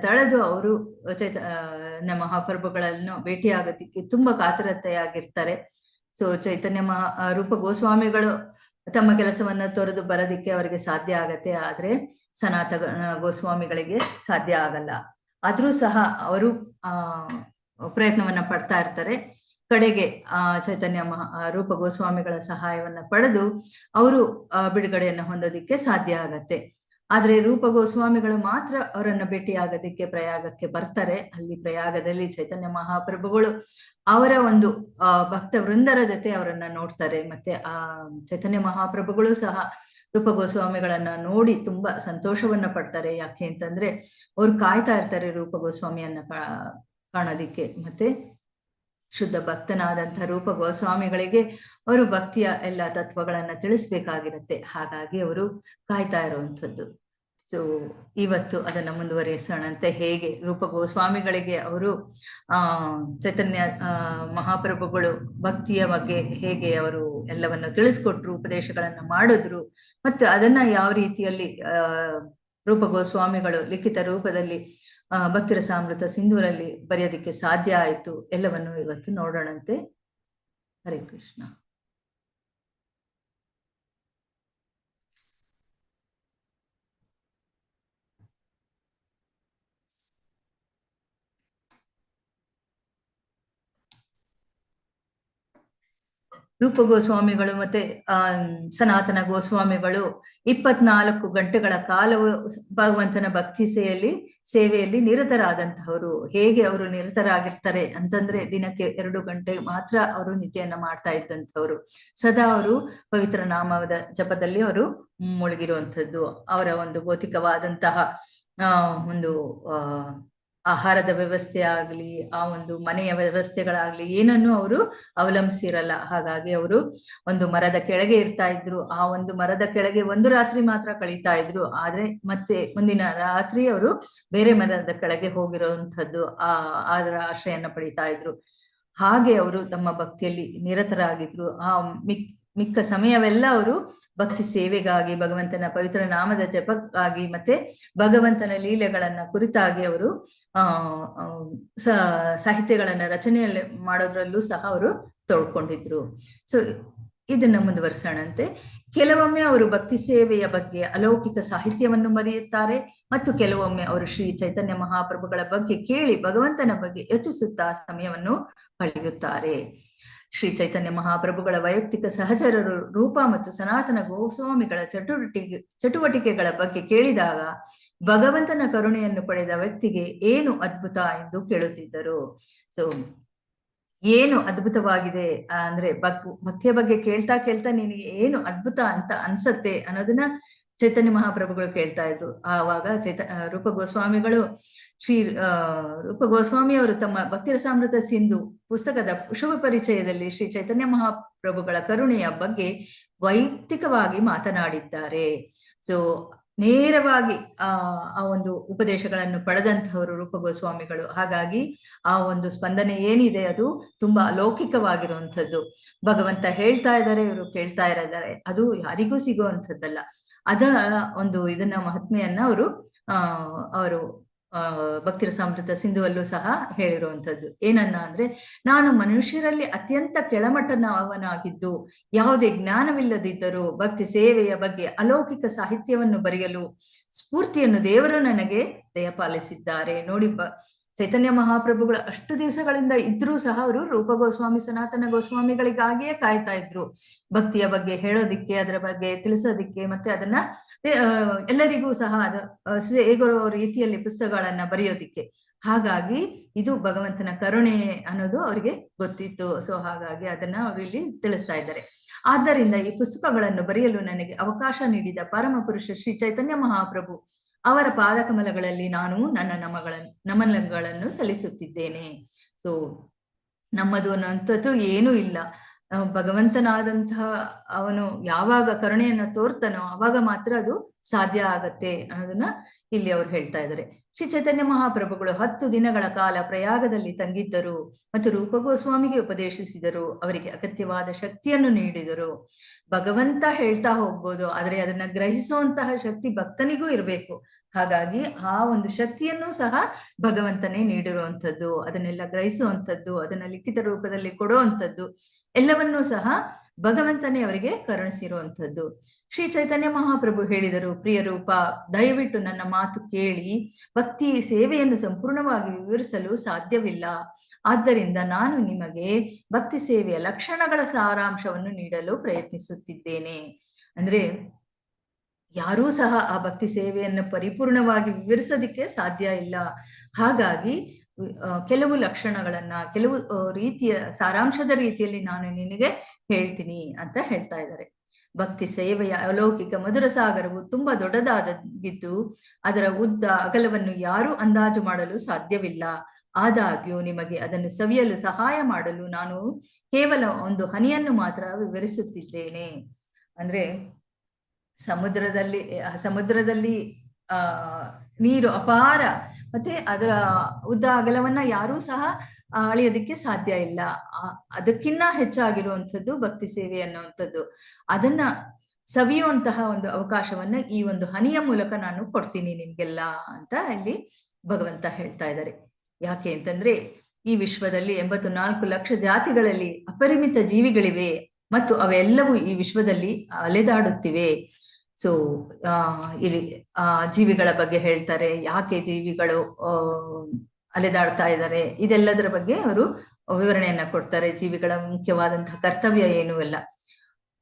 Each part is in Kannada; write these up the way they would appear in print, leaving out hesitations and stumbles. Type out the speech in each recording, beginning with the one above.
ತಳೆದು ಅವರು ಚೈತನ್ಯ ಮಹಾಪ್ರಭುಗಳನ್ನು ಭೇಟಿಯಾಗೋದಿಕ್ಕೆ ತುಂಬಾ ಕಾತರತೆಯಾಗಿರ್ತಾರೆ. ಸೊ ರೂಪ ಗೋಸ್ವಾಮಿಗಳು ತಮ್ಮ ಕೆಲಸವನ್ನ ತೊರೆದು ಬರೋದಿಕ್ಕೆ ಅವರಿಗೆ ಸಾಧ್ಯ ಆಗತ್ತೆ, ಆದ್ರೆ ಸನಾತನ ಗೋಸ್ವಾಮಿಗಳಿಗೆ ಸಾಧ್ಯ ಆಗಲ್ಲ. ಆದ್ರೂ ಸಹ ಅವರು ಪ್ರಯತ್ನವನ್ನ ಪಡ್ತಾ ಇರ್ತಾರೆ. ಕಡೆಗೆ ರೂಪ ಗೋಸ್ವಾಮಿಗಳ ಸಹಾಯವನ್ನ ಪಡೆದು ಅವರು ಬಿಡುಗಡೆಯನ್ನ ಹೊಂದೋದಿಕ್ಕೆ ಸಾಧ್ಯ ಆಗತ್ತೆ. ಆದ್ರೆ ರೂಪ ಗೋಸ್ವಾಮಿಗಳು ಮಾತ್ರ ಅವರನ್ನ ಭೇಟಿಯಾಗೋದಿಕ್ಕೆ ಪ್ರಯಾಗಕ್ಕೆ ಬರ್ತಾರೆ. ಅಲ್ಲಿ ಪ್ರಯಾಗದಲ್ಲಿ ಚೈತನ್ಯ ಮಹಾಪ್ರಭುಗಳು ಅವರ ಒಂದು ಭಕ್ತ ವೃಂದರ ಜೊತೆ ಅವರನ್ನ ನೋಡ್ತಾರೆ. ಮತ್ತೆ ಚೈತನ್ಯ ಮಹಾಪ್ರಭುಗಳು ಸಹ ರೂಪ ಗೋಸ್ವಾಮಿಗಳನ್ನ ನೋಡಿ ತುಂಬಾ ಸಂತೋಷವನ್ನ ಪಡ್ತಾರೆ. ಯಾಕೆ ಅಂತಂದ್ರೆ ಅವ್ರು ಕಾಯ್ತಾ ಇರ್ತಾರೆ ರೂಪ ಗೋಸ್ವಾಮಿಯನ್ನ ಕಾಣೋದಿಕ್ಕೆ. ಮತ್ತೆ ಶುದ್ಧ ಭಕ್ತನಾದಂತಹ ರೂಪ ಗೋಸ್ವಾಮಿಗಳಿಗೆ ಅವರು ಭಕ್ತಿಯ ಎಲ್ಲ ತತ್ವಗಳನ್ನ ತಿಳಿಸ್ಬೇಕಾಗಿರುತ್ತೆ. ಹಾಗಾಗಿ ಅವರು ಕಾಯ್ತಾ ಇರುವಂಥದ್ದು. ಸೊ ಇವತ್ತು ಅದನ್ನ ಮುಂದುವರಿಸೋಣಂತೆ. ಹೇಗೆ ರೂಪ ಗೋಸ್ವಾಮಿಗಳಿಗೆ ಅವರು ಚೈತನ್ಯ ಮಹಾಪ್ರಭುಗಳು ಭಕ್ತಿಯ ಬಗ್ಗೆ ಹೇಗೆ ಅವರು ಎಲ್ಲವನ್ನು ತಿಳಿಸ್ಕೊಟ್ರು, ಉಪದೇಶಗಳನ್ನ ಮಾಡಿದ್ರು, ಮತ್ತು ಅದನ್ನ ಯಾವ ರೀತಿಯಲ್ಲಿ ರೂಪ ಗೋಸ್ವಾಮಿಗಳು ಲಿಖಿತ ರೂಪದಲ್ಲಿ ಭಕ್ತಿರಸಾಮೃತ ಸಿಂಧೂರಲ್ಲಿ ಬರೆಯೋದಿಕ್ಕೆ ಸಾಧ್ಯ ಆಯಿತು, ಎಲ್ಲವನ್ನು ಇವತ್ತು ನೋಡೋಣಂತೆ. ಹರೇ ಕೃಷ್ಣ. ರೂಪ ಗೋಸ್ವಾಮಿಗಳು ಮತ್ತೆ ಸನಾತನ ಗೋಸ್ವಾಮಿಗಳು 24 ಗಂಟೆಗಳ ಕಾಲವು ಭಗವಂತನ ಭಕ್ತಿ ಸೇವೆಯಲ್ಲಿ ನಿರತರಾದಂತಹವರು. ಹೇಗೆ ಅವರು ನಿರತರಾಗಿರ್ತಾರೆ ಅಂತಂದ್ರೆ ದಿನಕ್ಕೆ 2 ಗಂಟೆ ಮಾತ್ರ ಅವರು ನಿತ್ಯನ್ನ ಮಾಡ್ತಾ ಇದ್ದಂಥವ್ರು. ಸದಾ ಅವರು ಪವಿತ್ರ ನಾಮದ ಜಪದಲ್ಲಿ ಅವರು ಮುಳುಗಿರುವಂಥದ್ದು. ಅವರ ಒಂದು ಭೌತಿಕವಾದಂತಹ ಒಂದು ಆಹಾರದ ವ್ಯವಸ್ಥೆ ಆಗ್ಲಿ, ಆ ಒಂದು ಮನೆಯ ವ್ಯವಸ್ಥೆಗಳಾಗ್ಲಿ ಏನನ್ನು ಅವರು ಅವಲಂಬಿಸಿರಲ್ಲ. ಹಾಗಾಗಿ ಅವರು ಒಂದು ಮರದ ಕೆಳಗೆ ಇರ್ತಾ ಇದ್ರು. ಆ ಒಂದು ಮರದ ಕೆಳಗೆ ಒಂದು ರಾತ್ರಿ ಮಾತ್ರ ಕಳೀತಾ ಇದ್ರು. ಆದ್ರೆ ಮತ್ತೆ ಮುಂದಿನ ರಾತ್ರಿ ಅವರು ಬೇರೆ ಮರದ ಕೆಳಗೆ ಹೋಗಿರುವಂಥದ್ದು, ಅದರ ಆಶ್ರಯನ ಪಡಿತಾ ಇದ್ರು. ಹಾಗೆ ಅವರು ತಮ್ಮ ಭಕ್ತಿಯಲ್ಲಿ ನಿರತರಾಗಿದ್ರು. ಮಿಕ್ಕ ಸಮಯವೆಲ್ಲ ಅವರು ಭಕ್ತಿ ಸೇವೆಗಾಗಿ, ಭಗವಂತನ ಪವಿತ್ರ ನಾಮದ ಜಪಕ್ಕಾಗಿ, ಮತ್ತೆ ಭಗವಂತನ ಲೀಲೆಗಳನ್ನ ಕುರಿತಾಗಿ ಅವರು ಸಾಹಿತ್ಯಗಳನ್ನ ರಚನೆಯಲ್ಲಿ ಮಾಡೋದ್ರಲ್ಲೂ ಸಹ ಅವರು ತೊಡ್ಕೊಂಡಿದ್ರು. ಸೊ ಇದನ್ನ ಮುಂದುವರಿಸೋಣಂತೆ. ಕೆಲವೊಮ್ಮೆ ಅವರು ಭಕ್ತಿ ಸೇವೆಯ ಬಗ್ಗೆ ಅಲೌಕಿಕ ಸಾಹಿತ್ಯವನ್ನು ಮರೆಯುತ್ತಾರೆ, ಮತ್ತು ಕೆಲವೊಮ್ಮೆ ಅವರು ಶ್ರೀ ಚೈತನ್ಯ ಮಹಾಪ್ರಭುಗಳ ಬಗ್ಗೆ ಕೇಳಿ ಭಗವಂತನ ಬಗ್ಗೆ ಯೋಚಿಸುತ್ತಾ ಸಮಯವನ್ನು ಕಳೆಯುತ್ತಾರೆ. ಶ್ರೀ ಚೈತನ್ಯ ಮಹಾಪ್ರಭುಗಳ ವೈಯಕ್ತಿಕ ಸಹಚರರು ರೂಪ ಮತ್ತು ಸನಾತನ ಗೋಸ್ವಾಮಿಗಳ ಚಟುವಟಿಕೆಗಳ ಬಗ್ಗೆ ಕೇಳಿದಾಗ ಭಗವಂತನ ಕರುಣೆಯನ್ನು ಪಡೆದ ವ್ಯಕ್ತಿಗೆ ಏನು ಅದ್ಭುತ ಎಂದು ಕೇಳುತ್ತಿದ್ದರು. ಸೊ ಏನು ಅದ್ಭುತವಾಗಿದೆ ಅಂದ್ರೆ ಭಕ್ತಿಯ ಬಗ್ಗೆ ಕೇಳ್ತಾ ನಿನಗೆ ಏನು ಅದ್ಭುತ ಅಂತ ಅನ್ಸತ್ತೆ ಅನ್ನೋದನ್ನ ಚೈತನ್ಯ ಮಹಾಪ್ರಭುಗಳು ಕೇಳ್ತಾ ಇದ್ರು. ಆವಾಗ ರೂಪ ಗೋಸ್ವಾಮಿಗಳು ರೂಪ ಗೋಸ್ವಾಮಿ ಅವರು ತಮ್ಮ ಭಕ್ತಿರಸಾಮೃತ ಸಿಂಧು ಪುಸ್ತಕದ ಶುಭ ಪರಿಚಯದಲ್ಲಿ ಶ್ರೀ ಚೈತನ್ಯ ಮಹಾಪ್ರಭುಗಳ ಕರುಣೆಯ ಬಗ್ಗೆ ವೈಯಕ್ತಿಕವಾಗಿ ಮಾತನಾಡಿದ್ದಾರೆ. ಸೊ ನೇರವಾಗಿ ಆ ಒಂದು ಉಪದೇಶಗಳನ್ನು ಪಡೆದಂತಹವರು ರೂಪ ಗೋಸ್ವಾಮಿಗಳು. ಹಾಗಾಗಿ ಆ ಒಂದು ಸ್ಪಂದನೆ ಏನಿದೆ ಅದು ತುಂಬಾ ಅಲೌಕಿಕವಾಗಿರುವಂಥದ್ದು. ಭಗವಂತ ಹೇಳ್ತಾ ಇದ್ದಾರೆ, ಇವರು ಕೇಳ್ತಾ ಇದ್ದಾರೆ, ಅದು ಯಾರಿಗೂ ಸಿಗುವಂಥದ್ದಲ್ಲ. ಒಂದು ಇದನ್ನ ಮಹಾತ್ಮೆಯನ್ನ ಅವರು ಭಕ್ತಿರಸಾಮೃತ ಸಿಂಧುವಲ್ಲೂ ಸಹ ಹೇಳಿರುವಂಥದ್ದು. ಏನನ್ನ ಅಂದ್ರೆ, ನಾನು ಮನುಷ್ಯರಲ್ಲಿ ಅತ್ಯಂತ ಕೆಳಮಟ್ಟನವನಾಗಿದ್ದು ಯಾವುದೇ ಜ್ಞಾನವಿಲ್ಲದಿದ್ದರೂ ಭಕ್ತಿ ಸೇವೆಯ ಬಗ್ಗೆ ಅಲೌಕಿಕ ಸಾಹಿತ್ಯವನ್ನು ಬರೆಯಲು ಸ್ಫೂರ್ತಿಯನ್ನು ದೇವರು ನನಗೆ ದಯಪಾಲಿಸಿದ್ದಾರೆ. ನೋಡಿ, ಚೈತನ್ಯ ಮಹಾಪ್ರಭುಗಳು ಅಷ್ಟು ದಿವಸಗಳಿಂದ ಇದ್ರೂ ಸಹ ಅವರು ರೂಪ ಗೋಸ್ವಾಮಿ ಸನಾತನ ಗೋಸ್ವಾಮಿಗಳಿಗಾಗಿಯೇ ಕಾಯ್ತಾ ಇದ್ರು, ಭಕ್ತಿಯ ಬಗ್ಗೆ ಹೇಳೋದಿಕ್ಕೆ, ಅದರ ಬಗ್ಗೆ ತಿಳಿಸೋದಿಕ್ಕೆ, ಮತ್ತೆ ಅದನ್ನ ಎಲ್ಲರಿಗೂ ಸಹ ಹೇಗೋ ರೀತಿಯಲ್ಲಿ ಪುಸ್ತಕಗಳನ್ನ ಬರೆಯೋದಿಕ್ಕೆ. ಹಾಗಾಗಿ ಇದು ಭಗವಂತನ ಕರುಣೆ ಅನ್ನೋದು ಅವರಿಗೆ ಗೊತ್ತಿತ್ತು. ಸೊ ಹಾಗಾಗಿ ಅದನ್ನ ಅವರು ಇಲ್ಲಿ ತಿಳಿಸ್ತಾ ಇದ್ದಾರೆ. ಆದ್ದರಿಂದ ಈ ಪುಸ್ತಕಗಳನ್ನು ಬರೆಯಲು ನನಗೆ ಅವಕಾಶ ನೀಡಿದ ಪರಮ ಪುರುಷ ಶ್ರೀ ಚೈತನ್ಯ ಮಹಾಪ್ರಭು ಅವರ ಪಾದಕಮಲಗಳಲ್ಲಿ ನಾನು ನನ್ನ ನಮನಗಳನ್ನು ಸಲ್ಲಿಸುತ್ತಿದ್ದೇನೆ. ಸೊ ನಮ್ಮದು ಅನ್ನುವಂಥದ್ದು ಏನೂ ಇಲ್ಲ. ಭಗವಂತನಾದಂತಹ ಅವನು ಯಾವಾಗ ಕರುಣೆಯನ್ನ ತೋರ್ತಾನೋ ಅವಾಗ ಮಾತ್ರ ಅದು ಸಾಧ್ಯ ಆಗತ್ತೆ ಅನ್ನೋದನ್ನ ಇಲ್ಲಿ ಅವ್ರು ಹೇಳ್ತಾ ಇದ್ದಾರೆ. ಶ್ರೀ ಚೈತನ್ಯ ಮಹಾಪ್ರಭುಗಳು 10 ದಿನಗಳ ಕಾಲ ಪ್ರಯಾಗದಲ್ಲಿ ತಂಗಿದ್ದರು ಮತ್ತು ರೂಪ ಗೋಸ್ವಾಮಿಗೆ ಉಪದೇಶಿಸಿದರು. ಅವರಿಗೆ ಅಗತ್ಯವಾದ ಶಕ್ತಿಯನ್ನು ನೀಡಿದರು. ಭಗವಂತ ಹೇಳ್ತಾ ಹೋಗ್ಬೋದು, ಆದ್ರೆ ಅದನ್ನ ಗ್ರಹಿಸುವಂತಹ ಶಕ್ತಿ ಭಕ್ತನಿಗೂ ಇರಬೇಕು. ಹಾಗಾಗಿ ಆ ಒಂದು ಶಕ್ತಿಯನ್ನು ಸಹ ಭಗವಂತನೇ ನೀಡಿರುವಂಥದ್ದು, ಅದನ್ನೆಲ್ಲ ಗ್ರಹಿಸುವಂಥದ್ದು, ಅದನ್ನ ಲಿಖಿತ ರೂಪದಲ್ಲಿ ಕೊಡುವಂಥದ್ದು ಎಲ್ಲವನ್ನೂ ಸಹ ಭಗವಂತನೇ ಅವರಿಗೆ ಕರುಣಿಸಿರುವಂಥದ್ದು. ಶ್ರೀ ಚೈತನ್ಯ ಮಹಾಪ್ರಭು ಹೇಳಿದರು, ಪ್ರಿಯ ರೂಪ, ದಯವಿಟ್ಟು ನನ್ನ ಮಾತು ಕೇಳಿ. ಭಕ್ತಿ ಸೇವೆಯನ್ನು ಸಂಪೂರ್ಣವಾಗಿ ವಿವರಿಸಲು ಸಾಧ್ಯವಿಲ್ಲ. ಆದ್ದರಿಂದ ನಾನು ನಿಮಗೆ ಭಕ್ತಿ ಸೇವೆಯ ಲಕ್ಷಣಗಳ ಸಾರಾಂಶವನ್ನು ನೀಡಲು ಪ್ರಯತ್ನಿಸುತ್ತಿದ್ದೇನೆ. ಅಂದ್ರೆ ಯಾರೂ ಸಹ ಆ ಭಕ್ತಿ ಸೇವೆಯನ್ನು ಪರಿಪೂರ್ಣವಾಗಿ ವಿವರಿಸೋದಿಕ್ಕೆ ಸಾಧ್ಯ ಇಲ್ಲ. ಹಾಗಾಗಿ ಕೆಲವು ಲಕ್ಷಣಗಳನ್ನ, ಕೆಲವು ರೀತಿಯ ಸಾರಾಂಶದ ರೀತಿಯಲ್ಲಿ ನಾನು ನಿನಗೆ ಹೇಳ್ತೀನಿ ಅಂತ ಹೇಳ್ತಾ ಇದ್ದಾರೆ. ಭಕ್ತಿ ಸೇವೆಯ ಅಲೌಕಿಕ ಮಧುರ ಸಾಗರವು ತುಂಬಾ ದೊಡ್ಡದಾಗಿದ್ದು ಅದರ ಉದ್ದ ಅಗಲವನ್ನು ಯಾರೂ ಅಂದಾಜು ಮಾಡಲು ಸಾಧ್ಯವಿಲ್ಲ. ಆದಾಗ್ಯೂ ನಿಮಗೆ ಅದನ್ನು ಸವಿಯಲು ಸಹಾಯ ಮಾಡಲು ನಾನು ಕೇವಲ ಒಂದು ಹನಿಯನ್ನು ಮಾತ್ರ ವಿವರಿಸುತ್ತಿದ್ದೇನೆ. ಅಂದ್ರೆ ಸಮುದ್ರದಲ್ಲಿ ನೀರು ಅಪಾರ, ಮತ್ತೆ ಅದರ ಉದ್ದ ಅಗಲವನ್ನ ಯಾರೂ ಸಹ ಅಳಿಯೋದಕ್ಕೆ ಸಾಧ್ಯ ಇಲ್ಲ. ಅದಕ್ಕಿನ್ನ ಹೆಚ್ಚಾಗಿರುವಂಥದ್ದು ಭಕ್ತಿ ಸೇವೆ ಅನ್ನುವಂಥದ್ದು. ಅದನ್ನ ಸವಿಯುವಂತಹ ಒಂದು ಅವಕಾಶವನ್ನ ಈ ಒಂದು ಹನಿಯ ಮೂಲಕ ನಾನು ಕೊಡ್ತೀನಿ ನಿಮ್ಗೆಲ್ಲ ಅಂತ ಇಲ್ಲಿ ಭಗವಂತ ಹೇಳ್ತಾ ಇದ್ದಾರೆ. ಯಾಕೆ ಅಂತಂದ್ರೆ ಈ ವಿಶ್ವದಲ್ಲಿ 84 ಲಕ್ಷ ಜಾತಿಗಳಲ್ಲಿ ಅಪರಿಮಿತ ಜೀವಿಗಳಿವೆ ಮತ್ತು ಅವೆಲ್ಲವೂ ಈ ವಿಶ್ವದಲ್ಲಿ ಅಲೆದಾಡುತ್ತಿವೆ. ಸೊ ಇಲ್ಲಿ ಜೀವಿಗಳ ಬಗ್ಗೆ ಹೇಳ್ತಾರೆ, ಯಾಕೆ ಜೀವಿಗಳು ಅಲೆದಾಡ್ತಾ ಇದ್ದಾರೆ, ಇದೆಲ್ಲದರ ಬಗ್ಗೆ ಅವರು ವಿವರಣೆಯನ್ನ ಕೊಡ್ತಾರೆ. ಜೀವಿಗಳ ಮುಖ್ಯವಾದಂತಹ ಕರ್ತವ್ಯ ಏನು ಎಲ್ಲ.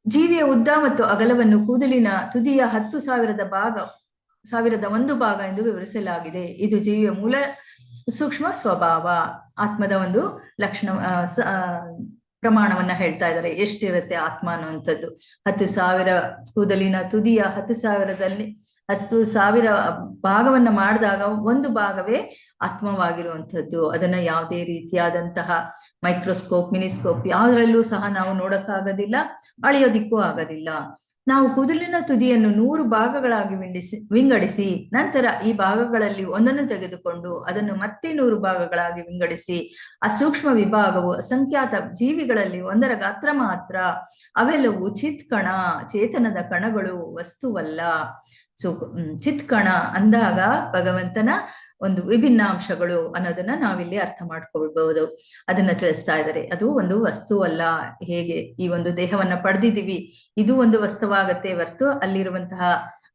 ಜೀವಿಯ ಉದ್ದ ಮತ್ತು ಅಗಲವನ್ನು ಕೂದಲಿನ ತುದಿಯ 10,000 ಭಾಗ ಎಂದು ವಿವರಿಸಲಾಗಿದೆ. ಇದು ಜೀವಿಯ ಮೂಲ ಸೂಕ್ಷ್ಮ ಸ್ವಭಾವ, ಆತ್ಮದ ಒಂದು ಲಕ್ಷಣ ಪ್ರಮಾಣವನ್ನ ಹೇಳ್ತಾ ಇದ್ದಾರೆ. ಎಷ್ಟಿರುತ್ತೆ ಆತ್ಮ ಅನ್ನುವಂಥದ್ದು. 10,000 ಕೂದಲಿನ ತುದಿಯ 10,000 ಭಾಗವನ್ನ ಮಾಡಿದಾಗ ಒಂದು ಭಾಗವೇ ಆತ್ಮವಾಗಿರುವಂಥದ್ದು. ಅದನ್ನ ಯಾವುದೇ ರೀತಿಯಾದಂತಹ ಮೈಕ್ರೋಸ್ಕೋಪ್, ಮಿನಿಸ್ಕೋಪ್ ಯಾವುದರಲ್ಲೂ ಸಹ ನಾವು ನೋಡಕ್ಕಾಗೋದಿಲ್ಲ, ಅಳೆಯೋದಿಕ್ಕೂ ಆಗೋದಿಲ್ಲ. ನಾವು ಕೂದಲಿನ ತುದಿಯನ್ನು 100 ಭಾಗಗಳಾಗಿ ವಿಂಗಡಿಸಿ ನಂತರ ಈ ಭಾಗಗಳಲ್ಲಿ ಒಂದನ್ನು ತೆಗೆದುಕೊಂಡು ಅದನ್ನು ಮತ್ತೆ 100 ಭಾಗಗಳಾಗಿ ವಿಂಗಡಿಸಿ ಆ ಸೂಕ್ಷ್ಮ ವಿಭಾಗವು ಅಸಂಖ್ಯಾತ ಜೀವಿಗಳಲ್ಲಿ ಒಂದರ ಗಾತ್ರ ಮಾತ್ರ. ಅವೆಲ್ಲವೂ ಚಿತ್ಕಣ, ಚೇತನದ ಕಣಗಳು, ವಸ್ತುವಲ್ಲ. ಸೊ ಚಿತ್ಕಣ ಅಂದಾಗ ಭಗವಂತನ ಒಂದು ವಿಭಿನ್ನ ಅಂಶಗಳು ಅನ್ನೋದನ್ನ ನಾವಿಲ್ಲಿ ಅರ್ಥ ಮಾಡ್ಕೊಳ್ಬಹುದು. ಅದನ್ನ ತಿಳಿಸ್ತಾ ಇದ್ದಾರೆ. ಅದು ಒಂದು ವಸ್ತು ಅಲ್ಲ. ಹೇಗೆ ಈ ಒಂದು ದೇಹವನ್ನ ಪಡೆದಿದ್ದೀವಿ, ಇದು ಒಂದು ವಸ್ತುವಾಗತ್ತೆ ಹೊರತು ಅಲ್ಲಿರುವಂತಹ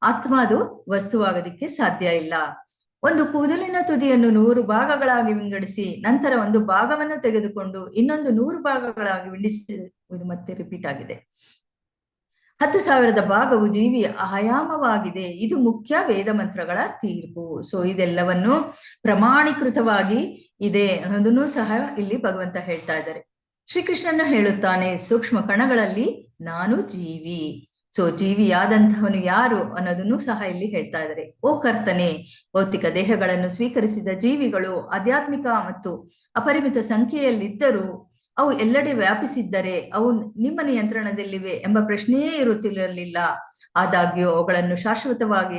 ಆತ್ಮ ಅದು ವಸ್ತುವಾಗೋದಿಕ್ಕೆ ಸಾಧ್ಯ ಇಲ್ಲ. ಒಂದು ಕೂದಲಿನ ತುದಿಯನ್ನು 100 ಭಾಗಗಳಾಗಿ ವಿಂಗಡಿಸಿ ನಂತರ ಒಂದು ಭಾಗವನ್ನು ತೆಗೆದುಕೊಂಡು ಇನ್ನೊಂದು 100 ಭಾಗಗಳಾಗಿ ವಿಂಗಡಿಸಿ, ಇದು ಮತ್ತೆ ರಿಪೀಟ್ ಆಗಿದೆ. 10,000 ಭಾಗವು ಜೀವಿಯ ಆಯಾಮವಾಗಿದೆ. ಇದು ಮುಖ್ಯ ವೇದ ಮಂತ್ರಗಳ ತೀರ್ಪು. ಸೊ ಇದೆಲ್ಲವನ್ನು ಪ್ರಮಾಣೀಕೃತವಾಗಿ ಇದೆ ಅನ್ನೋದನ್ನು ಸಹ ಇಲ್ಲಿ ಭಗವಂತ ಹೇಳ್ತಾ ಇದ್ದಾರೆ. ಶ್ರೀಕೃಷ್ಣನ ಹೇಳುತ್ತಾನೆ, ಸೂಕ್ಷ್ಮ ಕಣಗಳಲ್ಲಿ ನಾನು ಜೀವಿ. ಸೊ ಜೀವಿಯಾದಂತಹವನು ಯಾರು ಅನ್ನೋದನ್ನು ಸಹ ಇಲ್ಲಿ ಹೇಳ್ತಾ ಇದ್ದಾರೆ. ಓ ಕರ್ತನೆ, ಭೌತಿಕ ದೇಹಗಳನ್ನು ಸ್ವೀಕರಿಸಿದ ಜೀವಿಗಳು ಆಧ್ಯಾತ್ಮಿಕ ಮತ್ತು ಅಪರಿಮಿತ ಸಂಖ್ಯೆಯಲ್ಲಿದ್ದರೂ ಅವು ಎಲ್ಲೆಡೆ ವ್ಯಾಪಿಸಿದ್ದರೆ ಅವು ನಿಮ್ಮ ನಿಯಂತ್ರಣದಲ್ಲಿವೆ ಎಂಬ ಪ್ರಶ್ನೆಯೇ ಇರುತ್ತಿರಲಿಲ್ಲ. ಆದಾಗ್ಯೂ ಅವುಗಳನ್ನು ಶಾಶ್ವತವಾಗಿ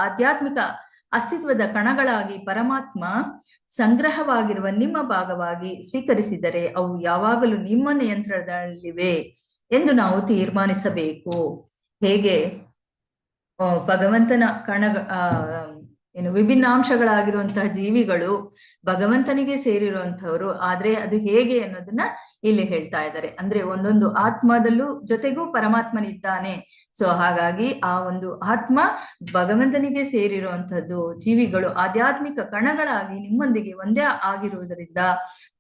ಆಧ್ಯಾತ್ಮಿಕ ಅಸ್ತಿತ್ವದ ಕಣಗಳಾಗಿ ಪರಮಾತ್ಮ ಸಂಗ್ರಹವಾಗಿರುವ ನಿಮ್ಮ ಭಾಗವಾಗಿ ಸ್ವೀಕರಿಸಿದರೆ ಅವು ಯಾವಾಗಲೂ ನಿಮ್ಮ ನಿಯಂತ್ರಣದಲ್ಲಿವೆ ಎಂದು ನಾವು ತೀರ್ಮಾನಿಸಬೇಕು. ಹೇಗೆ ಭಗವಂತನ ವಿಭಿನ್ನಾಂಶಗಳಾಗಿರುವಂತಹ ಜೀವಿಗಳು ಭಗವಂತನಿಗೆ ಸೇರಿರುವಂತಹವರು, ಆದ್ರೆ ಅದು ಹೇಗೆ ಅನ್ನೋದನ್ನ ಇಲ್ಲಿ ಹೇಳ್ತಾ ಇದ್ದಾರೆ. ಅಂದ್ರೆ ಒಂದೊಂದು ಆತ್ಮದಲ್ಲೂ ಜೊತೆಗೂ ಪರಮಾತ್ಮನಿದ್ದಾನೆ. ಸೊ ಹಾಗಾಗಿ ಆ ಒಂದು ಆತ್ಮ ಭಗವಂತನಿಗೆ ಸೇರಿರುವಂತಹದ್ದು. ಜೀವಿಗಳು ಆಧ್ಯಾತ್ಮಿಕ ಕಣಗಳಾಗಿ ನಿಮ್ಮೊಂದಿಗೆ ಒಂದೇ ಆಗಿರುವುದರಿಂದ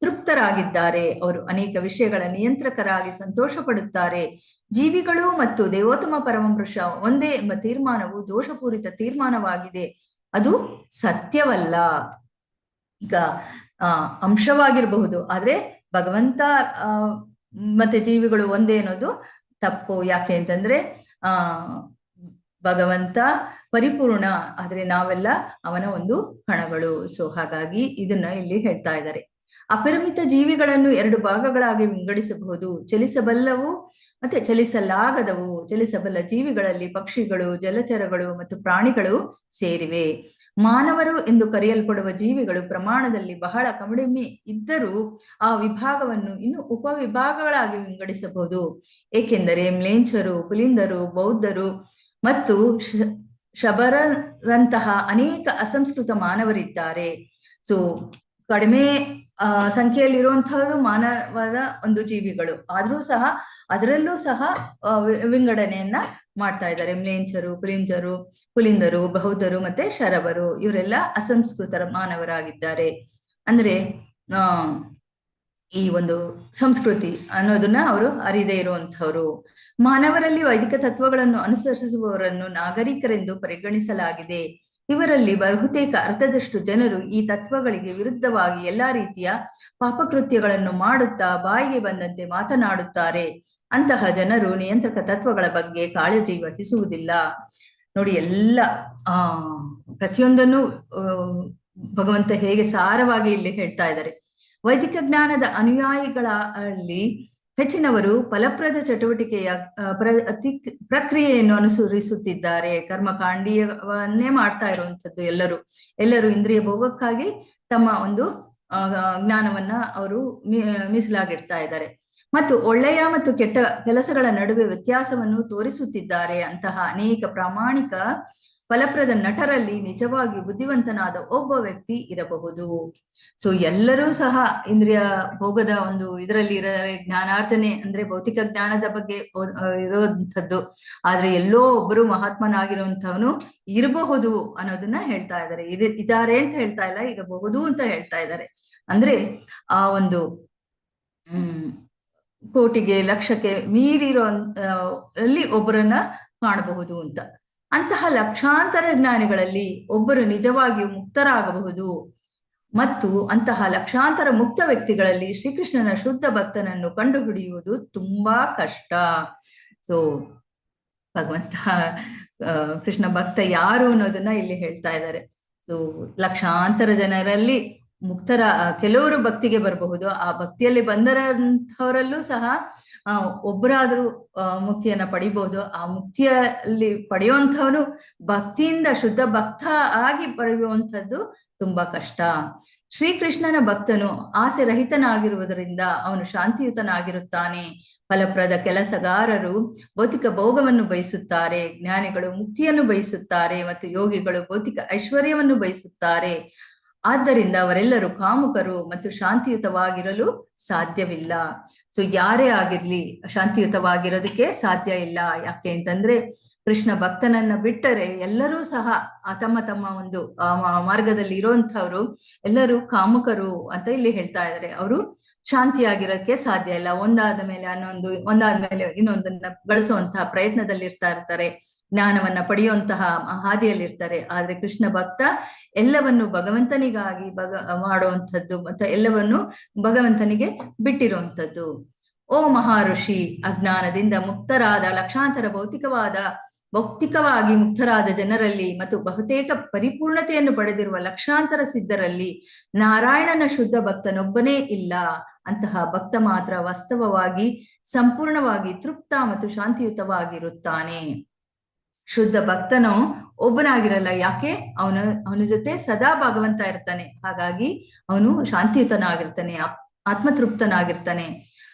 ತೃಪ್ತರಾಗಿದ್ದಾರೆ. ಅವರು ಅನೇಕ ವಿಷಯಗಳ ನಿಯಂತ್ರಕರಾಗಿ ಸಂತೋಷ ಪಡುತ್ತಾರೆ. ಜೀವಿಗಳು ಮತ್ತು ದೇವೋತ್ತಮ ಪರಮಪುರುಷ ಒಂದೇ ಎಂಬ ತೀರ್ಮಾನವು ದೋಷಪೂರಿತ ತೀರ್ಮಾನವಾಗಿದೆ. ಅದು ಸತ್ಯವಲ್ಲ. ಈಗ ಅಂಶವಾಗಿರಬಹುದು, ಆದ್ರೆ ಭಗವಂತ ಮತ್ತೆ ಜೀವಿಗಳು ಒಂದೇ ಅನ್ನೋದು ತಪ್ಪು. ಯಾಕೆ ಅಂತಂದ್ರೆ ಭಗವಂತ ಪರಿಪೂರ್ಣ, ಆದ್ರೆ ನಾವೆಲ್ಲ ಅವನ ಒಂದು ಕಣಗಳು. ಸೊ ಹಾಗಾಗಿ ಇದನ್ನ ಇಲ್ಲಿ ಹೇಳ್ತಾ ಇದ್ದಾರೆ. ಅಪರಿಮಿತ ಜೀವಿಗಳನ್ನು 2 ಭಾಗಗಳಾಗಿ ವಿಂಗಡಿಸಬಹುದು. ಚಲಿಸಬಲ್ಲವು ಮತ್ತೆ ಚಲಿಸಲಾಗದವು. ಚಲಿಸಬಲ್ಲ ಜೀವಿಗಳಲ್ಲಿ ಪಕ್ಷಿಗಳು, ಜಲಚರಗಳು ಮತ್ತು ಪ್ರಾಣಿಗಳು ಸೇರಿವೆ. ಮಾನವರು ಎಂದು ಕರೆಯಲ್ಪಡುವ ಜೀವಿಗಳು ಪ್ರಮಾಣದಲ್ಲಿ ಬಹಳ ಕಡಿಮೆ ಇದ್ದರೂ ಆ ವಿಭಾಗವನ್ನು ಇನ್ನು ಉಪವಿಭಾಗಗಳಾಗಿ ವಿಂಗಡಿಸಬಹುದು. ಏಕೆಂದರೆ ಮ್ಲೇಚ್ಛರು, ಪುಲಿಂದರು, ಬೌದ್ಧರು ಮತ್ತು ಶಬರರಂತಹ ಅನೇಕ ಅಸಂಸ್ಕೃತ ಮಾನವರಿದ್ದಾರೆ. ಸೊ ಕಡಿಮೆ ಸಂಖ್ಯೆಯಲ್ಲಿರುವಂತಹದ್ದು ಮಾನವರ ಒಂದು ಜೀವಿಗಳು, ಆದ್ರೂ ಸಹ ಅದರಲ್ಲೂ ಸಹ ವಿಂಗಡಣೆಯನ್ನ ಮಾಡ್ತಾ ಇದ್ದಾರೆ. ಮ್ಲೇಚ್ಛರು, ಪುಲಿಂದರು, ಬೌದ್ಧರು ಮತ್ತೆ ಶರಬರು ಇವರೆಲ್ಲ ಅಸಂಸ್ಕೃತ ಮಾನವರಾಗಿದ್ದಾರೆ. ಅಂದ್ರೆ ಈ ಒಂದು ಸಂಸ್ಕೃತಿ ಅನ್ನೋದನ್ನ ಅವರು ಅರಿದೇ ಇರುವಂತಹವರು. ಮಾನವರಲ್ಲಿ ವೈದಿಕ ತತ್ವಗಳನ್ನು ಅನುಸರಿಸುವವರನ್ನು ನಾಗರಿಕರೆಂದು ಪರಿಗಣಿಸಲಾಗಿದೆ. ಇವರಲ್ಲಿ ಬಹುತೇಕ ಅರ್ಧದಷ್ಟು ಜನರು ಈ ತತ್ವಗಳಿಗೆ ವಿರುದ್ಧವಾಗಿ ಎಲ್ಲಾ ರೀತಿಯ ಪಾಪಕೃತ್ಯಗಳನ್ನು ಮಾಡುತ್ತಾ ಬಾಯಿಗೆ ಬಂದಂತೆ ಮಾತನಾಡುತ್ತಾರೆ. ಅಂತಹ ಜನರು ನಿಯಂತ್ರಕ ತತ್ವಗಳ ಬಗ್ಗೆ ಕಾಳಜಿ ವಹಿಸುವುದಿಲ್ಲ. ನೋಡಿ, ಎಲ್ಲ ಪ್ರತಿಯೊಂದನ್ನು ಭಗವಂತ ಹೇಗೆ ಸಾರವಾಗಿ ಇಲ್ಲಿ ಹೇಳ್ತಾ ಇದ್ದಾರೆ. ವೈದಿಕ ಜ್ಞಾನದ ಅನುಯಾಯಿಗಳಲ್ಲಿ ಹೆಚ್ಚಿನವರು ಫಲಪ್ರದ ಚಟುವಟಿಕೆಯ ಪ್ರಕ್ರಿಯೆಯನ್ನು ಅನುಸರಿಸುತ್ತಿದ್ದಾರೆ. ಕರ್ಮಕಾಂಡೀಯವನ್ನೇ ಮಾಡ್ತಾ ಇರುವಂತದ್ದು. ಎಲ್ಲರೂ ಇಂದ್ರಿಯ ಭೋಗಕ್ಕಾಗಿ ತಮ್ಮ ಒಂದು ಜ್ಞಾನವನ್ನ ಅವರು ಮೀಸಲಾಗಿಡ್ತಾ ಇದ್ದಾರೆ ಮತ್ತು ಒಳ್ಳೆಯ ಮತ್ತು ಕೆಟ್ಟ ಕೆಲಸಗಳ ನಡುವೆ ವ್ಯತ್ಯಾಸವನ್ನು ತೋರಿಸುತ್ತಿದ್ದಾರೆ. ಅಂತಹ ಅನೇಕ ಪ್ರಾಮಾಣಿಕ ಫಲಪ್ರದ ನಟರಲ್ಲಿ ನಿಜವಾಗಿ ಬುದ್ಧಿವಂತನಾದ ಒಬ್ಬ ವ್ಯಕ್ತಿ ಇರಬಹುದು. ಸೊ ಎಲ್ಲರೂ ಸಹ ಇಂದ್ರಿಯ ಭೋಗದ ಒಂದು ಇದರಲ್ಲಿ ಇದ್ದಾರೆ. ಜ್ಞಾನಾರ್ಜನೆ ಅಂದ್ರೆ ಭೌತಿಕ ಜ್ಞಾನದ ಬಗ್ಗೆ ಇರುವಂಥದ್ದು. ಆದ್ರೆ ಎಲ್ಲೋ ಒಬ್ಬರು ಮಹಾತ್ಮನಾಗಿರುವಂತವನು ಇರಬಹುದು ಅನ್ನೋದನ್ನ ಹೇಳ್ತಾ ಇದ್ದಾರೆ. ಇದ್ದಾರೆ ಅಂತ ಹೇಳ್ತಾ ಇಲ್ಲ, ಇರಬಹುದು ಅಂತ ಹೇಳ್ತಾ ಇದ್ದಾರೆ. ಅಂದ್ರೆ ಆ ಒಂದು ಕೋಟಿಗೆ ಲಕ್ಷಕ್ಕೆ ಮೀರಿರೋ ಅಲ್ಲಿ ಒಬ್ಬರನ್ನ ಕಾಣಬಹುದು ಅಂತ. ಅಂತಹ ಲಕ್ಷಾಂತರ ಜ್ಞಾನಿಗಳಲ್ಲಿ ಒಬ್ಬರು ನಿಜವಾಗಿಯೂ ಮುಕ್ತರಾಗಬಹುದು ಮತ್ತು ಅಂತಹ ಲಕ್ಷಾಂತರ ಮುಕ್ತ ವ್ಯಕ್ತಿಗಳಲ್ಲಿ ಶ್ರೀಕೃಷ್ಣನ ಶುದ್ಧ ಭಕ್ತನನ್ನು ಕಂಡುಹಿಡಿಯುವುದು ತುಂಬಾ ಕಷ್ಟ. ಸೊ ಭಗವಂತ ಕೃಷ್ಣ ಭಕ್ತ ಯಾರು ಅನ್ನೋದನ್ನ ಇಲ್ಲಿ ಹೇಳ್ತಾ ಇದ್ದಾರೆ. ಸೊ ಲಕ್ಷಾಂತರ ಜನರಲ್ಲಿ ಕೆಲವರು ಭಕ್ತಿಗೆ ಬರಬಹುದು. ಆ ಭಕ್ತಿಯಲ್ಲಿ ಬಂದರಂಥವರಲ್ಲೂ ಸಹ ಒಬ್ಬರಾದ್ರೂ ಮುಕ್ತಿಯನ್ನ ಪಡಿಬಹುದು. ಆ ಮುಕ್ತಿಯಲ್ಲಿ ಪಡೆಯುವಂಥವನು ಭಕ್ತಿಯಿಂದ ಶುದ್ಧ ಭಕ್ತ ಆಗಿ ಪಡೆಯುವಂಥದ್ದು ತುಂಬಾ ಕಷ್ಟ. ಶ್ರೀಕೃಷ್ಣನ ಭಕ್ತನು ಆಸೆ ರಹಿತನಾಗಿರುವುದರಿಂದ ಅವನು ಶಾಂತಿಯುತನಾಗಿರುತ್ತಾನೆ. ಫಲಪ್ರದ ಕೆಲಸಗಾರರು ಭೌತಿಕ ಭೋಗವನ್ನು ಬಯಸುತ್ತಾರೆ, ಜ್ಞಾನಿಗಳು ಮುಕ್ತಿಯನ್ನು ಬಯಸುತ್ತಾರೆ ಮತ್ತು ಯೋಗಿಗಳು ಭೌತಿಕ ಐಶ್ವರ್ಯವನ್ನು ಬಯಸುತ್ತಾರೆ. ಆದ್ದರಿಂದ ಅವರೆಲ್ಲರೂ ಕಾಮುಕರು ಮತ್ತು ಶಾಂತಿಯುತವಾಗಿರಲು ಸಾಧ್ಯವಿಲ್ಲ. ಸೊ ಯಾರೇ ಆಗಿರ್ಲಿ ಶಾಂತಿಯುತವಾಗಿರೋದಕ್ಕೆ ಸಾಧ್ಯ ಇಲ್ಲ. ಯಾಕೆ ಅಂತಂದ್ರೆ ಕೃಷ್ಣ ಭಕ್ತನನ್ನ ಬಿಟ್ಟರೆ ಎಲ್ಲರೂ ಸಹ ತಮ್ಮ ತಮ್ಮ ಒಂದು ಮಾರ್ಗದಲ್ಲಿ ಇರುವಂತವ್ರು ಎಲ್ಲರೂ ಕಾಮುಕರು ಅಂತ ಇಲ್ಲಿ ಹೇಳ್ತಾ ಇದ್ದಾರೆ. ಅವರು ಶಾಂತಿಯಾಗಿರೋಕ್ಕೆ ಸಾಧ್ಯ ಇಲ್ಲ. ಒಂದಾದ್ಮೇಲೆ ಇನ್ನೊಂದನ್ನ ಗಳಿಸುವಂತಹ ಪ್ರಯತ್ನದಲ್ಲಿ ಇರ್ತಾರೆ, ಜ್ಞಾನವನ್ನ ಪಡೆಯುವಂತಹ ಹಾದಿಯಲ್ಲಿರ್ತಾರೆ. ಆದ್ರೆ ಕೃಷ್ಣ ಭಕ್ತ ಎಲ್ಲವನ್ನು ಭಗವಂತನಿಗಾಗಿ ಮಾಡುವಂಥದ್ದು ಮತ್ತು ಎಲ್ಲವನ್ನು ಭಗವಂತನಿಗೆ ಬಿಟ್ಟಿರುವಂಥದ್ದು. ಓ ಮಹಾಋಷಿ, ಅಜ್ಞಾನದಿಂದ ಮುಕ್ತರಾದ ಲಕ್ಷಾಂತರ ಭೌತಿಕವಾಗಿ ಮುಕ್ತರಾದ ಜನರಲ್ಲಿ ಮತ್ತು ಬಹುತೇಕ ಪರಿಪೂರ್ಣತೆಯನ್ನು ಪಡೆದಿರುವ ಲಕ್ಷಾಂತರ ಸಿದ್ಧರಲ್ಲಿ ನಾರಾಯಣನ ಶುದ್ಧ ಭಕ್ತನೊಬ್ಬನೇ ಇಲ್ಲ. ಅಂತಹ ಭಕ್ತ ಮಾತ್ರ ವಾಸ್ತವವಾಗಿ ಸಂಪೂರ್ಣವಾಗಿ ತೃಪ್ತ ಮತ್ತು ಶಾಂತಿಯುತವಾಗಿರುತ್ತಾನೆ. ಶುದ್ಧ ಭಕ್ತನು ಒಬ್ಬನಾಗಿರಲ್ಲ. ಯಾಕೆ? ಅವನ ಜೊತೆ ಸದಾ ಭಗವಂತ ಇರ್ತಾನೆ. ಹಾಗಾಗಿ ಅವನು ಶಾಂತಿಯುತನಾಗಿರ್ತಾನೆ, ಆತ್ಮತೃಪ್ತನಾಗಿರ್ತಾನೆ.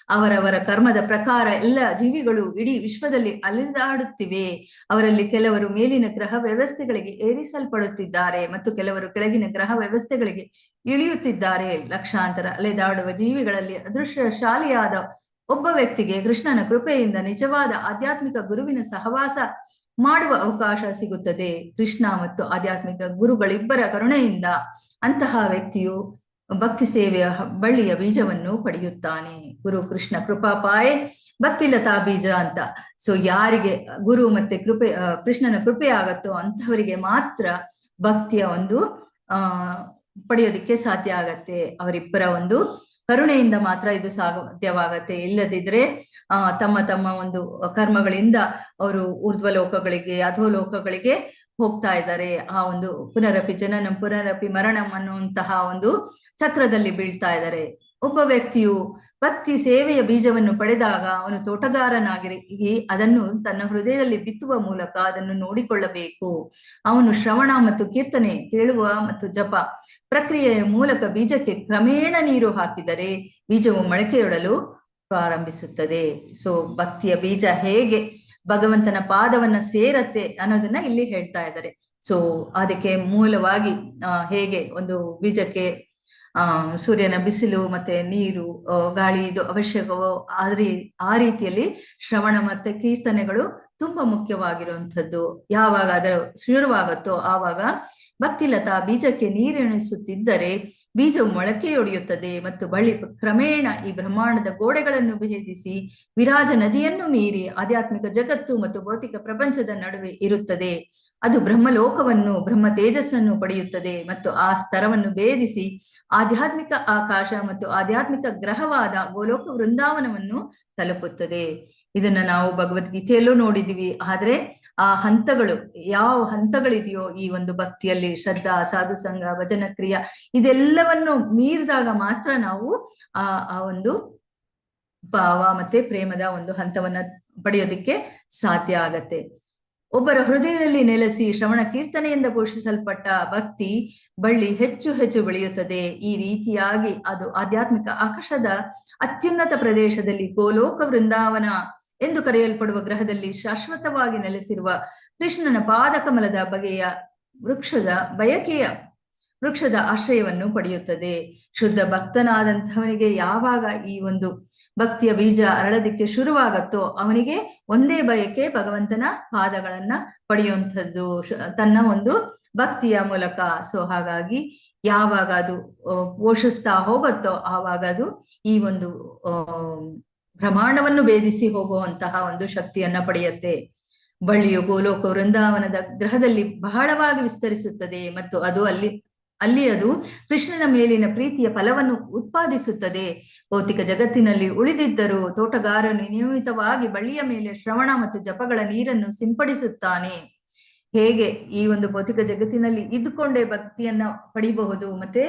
ಅವರವರ ಕರ್ಮದ ಪ್ರಕಾರ ಎಲ್ಲ ಜೀವಿಗಳು ಇಡೀ ವಿಶ್ವದಲ್ಲಿ ಅಲೆದಾಡುತ್ತಿವೆ. ಅವರಲ್ಲಿ ಕೆಲವರು ಮೇಲಿನ ಗ್ರಹ ವ್ಯವಸ್ಥೆಗಳಿಗೆ ಏರಿಸಲ್ಪಡುತ್ತಿದ್ದಾರೆ ಮತ್ತು ಕೆಲವರು ಕೆಳಗಿನ ಗ್ರಹ ವ್ಯವಸ್ಥೆಗಳಿಗೆ ಇಳಿಯುತ್ತಿದ್ದಾರೆ. ಲಕ್ಷಾಂತರ ಅಲೆದಾಡುವ ಜೀವಿಗಳಲ್ಲಿ ಅದೃಷ್ಟಶಾಲಿಯಾದ ಒಬ್ಬ ವ್ಯಕ್ತಿಗೆ ಕೃಷ್ಣನ ಕೃಪೆಯಿಂದ ನಿಜವಾದ ಆಧ್ಯಾತ್ಮಿಕ ಗುರುವಿನ ಸಹವಾಸ ಮಾಡುವ ಅವಕಾಶ ಸಿಗುತ್ತದೆ. ಕೃಷ್ಣ ಮತ್ತು ಆಧ್ಯಾತ್ಮಿಕ ಗುರುಗಳಿಬ್ಬರ ಕರುಣೆಯಿಂದ ಅಂತಹ ವ್ಯಕ್ತಿಯು ಭಕ್ತಿ ಸೇವೆಯ ಬಳ್ಳಿಯ ಬೀಜವನ್ನು ಪಡೆಯುತ್ತಾನೆ. ಗುರು ಕೃಷ್ಣ ಕೃಪಾಪಾಯೇ ಭಕ್ತಿ ಲತಾ ಬೀಜ ಅಂತ. ಸೊ ಯಾರಿಗೆ ಗುರು ಮತ್ತೆ ಕೃಷ್ಣನ ಕೃಪೆ ಆಗತ್ತೋ ಅಂತಹವರಿಗೆ ಮಾತ್ರ ಭಕ್ತಿಯ ಒಂದು ಪಡೆಯೋದಿಕ್ಕೆ ಸಾಧ್ಯ ಆಗತ್ತೆ. ಅವರಿಬ್ಬರ ಒಂದು ಕರುಣೆಯಿಂದ ಮಾತ್ರ ಇದು ಸಾಧ್ಯವಾಗತ್ತೆ. ಇಲ್ಲದಿದ್ರೆ ತಮ್ಮ ತಮ್ಮ ಒಂದು ಕರ್ಮಗಳಿಂದ ಅವರು ಊರ್ಧ್ವ ಲೋಕಗಳಿಗೆ ಅಧೋಲೋಕಗಳಿಗೆ ಹೋಗ್ತಾ ಇದ್ದಾರೆ. ಆ ಒಂದು ಪುನರಪಿ ಜನನಂ ಪುನರಪಿ ಮರಣಂ ಅನ್ನುವಂತಹ ಒಂದು ಚಕ್ರದಲ್ಲಿ ಬೀಳ್ತಾ ಇದ್ದಾರೆ. ಒಬ್ಬ ವ್ಯಕ್ತಿಯು ಭಕ್ತಿ ಸೇವೆಯ ಬೀಜವನ್ನು ಪಡೆದಾಗ ಅವನು ತೋಟಗಾರನಾಗಿ ಅದನ್ನು ತನ್ನ ಹೃದಯದಲ್ಲಿ ಬಿತ್ತುವ ಮೂಲಕ ಅದನ್ನು ನೋಡಿಕೊಳ್ಳಬೇಕು. ಅವನು ಶ್ರವಣ ಮತ್ತು ಕೀರ್ತನೆ ಕೇಳುವ ಮತ್ತು ಜಪ ಪ್ರಕ್ರಿಯೆಯ ಮೂಲಕ ಬೀಜಕ್ಕೆ ಕ್ರಮೇಣ ನೀರು ಹಾಕಿದರೆ ಬೀಜವು ಮೊಳಕೆಯೊಡಲು ಪ್ರಾರಂಭಿಸುತ್ತದೆ. ಸೊ ಭಕ್ತಿಯ ಬೀಜ ಹೇಗೆ ಭಗವಂತನ ಪಾದವನ್ನ ಸೇರತ್ತೆ ಅನ್ನೋದನ್ನ ಇಲ್ಲಿ ಹೇಳ್ತಾ ಇದ್ದಾರೆ. ಸೊ ಅದಕ್ಕೆ ಮೂಲವಾಗಿ ಹೇಗೆ ಒಂದು ಬೀಜಕ್ಕೆ ಸೂರ್ಯನ ಬಿಸಿಲು ಮತ್ತೆ ನೀರು ಗಾಳಿ ಇದು ಅವಶ್ಯಕವೋ ಆದ್ರೆ ಆ ರೀತಿಯಲ್ಲಿ ಶ್ರವಣ ಮತ್ತೆ ಕೀರ್ತನೆಗಳು ತುಂಬಾ ಮುಖ್ಯವಾಗಿರುವಂಥದ್ದು. ಯಾವಾಗ ಅದರ ಶುರುವಾಗುತ್ತೋ ಆವಾಗ ಭಕ್ತಿಲತಾ ಬೀಜಕ್ಕೆ ನೀರೆಣಿಸುತ್ತಿದ್ದರೆ ಬೀಜವು ಮೊಳಕೆಯೊಡೆಯುತ್ತದೆ ಮತ್ತು ಬಳ್ಳಿ ಕ್ರಮೇಣ ಈ ಬ್ರಹ್ಮಾಂಡದ ಗೋಡೆಗಳನ್ನು ಭೇದಿಸಿ ವಿರಾಜ ನದಿಯನ್ನು ಮೀರಿ ಆಧ್ಯಾತ್ಮಿಕ ಜಗತ್ತು ಮತ್ತು ಭೌತಿಕ ಪ್ರಪಂಚದ ನಡುವೆ ಇರುತ್ತದೆ. ಅದು ಬ್ರಹ್ಮಲೋಕವನ್ನು ಬ್ರಹ್ಮ ತೇಜಸ್ಸನ್ನು ಪಡೆಯುತ್ತದೆ ಮತ್ತು ಆ ಸ್ತರವನ್ನು ಭೇದಿಸಿ ಆಧ್ಯಾತ್ಮಿಕ ಆಕಾಶ ಮತ್ತು ಆಧ್ಯಾತ್ಮಿಕ ಗ್ರಹವಾದ ಗೋಲೋಕ ವೃಂದಾವನವನ್ನು ತಲುಪುತ್ತದೆ. ಇದನ್ನ ನಾವು ಭಗವದ್ಗೀತೆಯಲ್ಲೂ ನೋಡಿದೀವಿ. ಆದ್ರೆ ಆ ಹಂತಗಳು ಯಾವ ಹಂತಗಳಿದೆಯೋ ಈ ಒಂದು ಭಕ್ತಿಯಲ್ಲಿ ಶ್ರದ್ಧಾ, ಸಾಧು ಸಂಘ, ಭಜನ ಕ್ರಿಯಾ ಇದೆಲ್ಲವನ್ನು ಮೀರಿದಾಗ ಮಾತ್ರ ನಾವು ಆ ಒಂದು ಭಾವ ಮತ್ತೆ ಪ್ರೇಮದ ಒಂದು ಹಂತವನ್ನ ಪಡೆಯೋದಿಕ್ಕೆ ಸಾಧ್ಯ ಆಗತ್ತೆ. ಒಬ್ಬರ ಹೃದಯದಲ್ಲಿ ನೆಲೆಸಿ ಶ್ರವಣ ಕೀರ್ತನೆಯಿಂದ ಪೋಷಿಸಲ್ಪಟ್ಟ ಭಕ್ತಿ ಬಳ್ಳಿ ಹೆಚ್ಚು ಹೆಚ್ಚು ಬೆಳೆಯುತ್ತದೆ. ಈ ರೀತಿಯಾಗಿ ಅದು ಆಧ್ಯಾತ್ಮಿಕ ಆಕಾಶದ ಅತ್ಯುನ್ನತ ಪ್ರದೇಶದಲ್ಲಿ ಗೋಲೋಕ ವೃಂದಾವನ ಎಂದು ಕರೆಯಲ್ಪಡುವ ಗ್ರಹದಲ್ಲಿ ಶಾಶ್ವತವಾಗಿ ನೆಲೆಸಿರುವ ಕೃಷ್ಣನ ಪಾದಕಮಲದ ಬಗೆಯ ವೃಕ್ಷದ ಆಶ್ರಯವನ್ನು ಪಡೆಯುತ್ತದೆ. ಶುದ್ಧ ಭಕ್ತನಾದಂಥವನಿಗೆ ಯಾವಾಗ ಈ ಒಂದು ಭಕ್ತಿಯ ಬೀಜ ಅರಳದಿಕ್ಕೆ ಶುರುವಾಗತ್ತೋ ಅವನಿಗೆ ಒಂದೇ ಬಯಕೆ ಭಗವಂತನ ಪಾದಗಳನ್ನ ಪಡೆಯುವಂಥದ್ದು ತನ್ನ ಒಂದು ಭಕ್ತಿಯ ಮೂಲಕ. ಸೊ ಹಾಗಾಗಿ ಯಾವಾಗ ಅದು ಪೋಷಿಸ್ತಾ ಹೋಗುತ್ತೋ ಆವಾಗ ಅದು ಈ ಒಂದು ಬ್ರಹ್ಮಾಂಡವನ್ನು ಭೇದಿಸಿ ಹೋಗುವಂತಹ ಒಂದು ಶಕ್ತಿಯನ್ನ ಪಡೆಯುತ್ತೆ. ಬಳ್ಳಿಯು ಗೋಲೋಕ ವೃಂದಾವನದ ಗ್ರಹದಲ್ಲಿ ಬಹಳವಾಗಿ ವಿಸ್ತರಿಸುತ್ತದೆ ಮತ್ತು ಅಲ್ಲಿ ಅದು ಕೃಷ್ಣನ ಮೇಲಿನ ಪ್ರೀತಿಯ ಫಲವನ್ನು ಉತ್ಪಾದಿಸುತ್ತದೆ. ಭೌತಿಕ ಜಗತ್ತಿನಲ್ಲಿ ಉಳಿದಿದ್ದರೂ ತೋಟಗಾರನು ನಿಯಮಿತವಾಗಿ ಬಳ್ಳಿಯ ಮೇಲೆ ಶ್ರವಣ ಮತ್ತು ಜಪಗಳ ನೀರನ್ನು ಸಿಂಪಡಿಸುತ್ತಾನೆ. ಹೇಗೆ ಈ ಒಂದು ಭೌತಿಕ ಜಗತ್ತಿನಲ್ಲಿ ಇದ್ದುಕೊಂಡೇ ಭಕ್ತಿಯನ್ನ ಪಡಿಬಹುದು ಮತ್ತೆ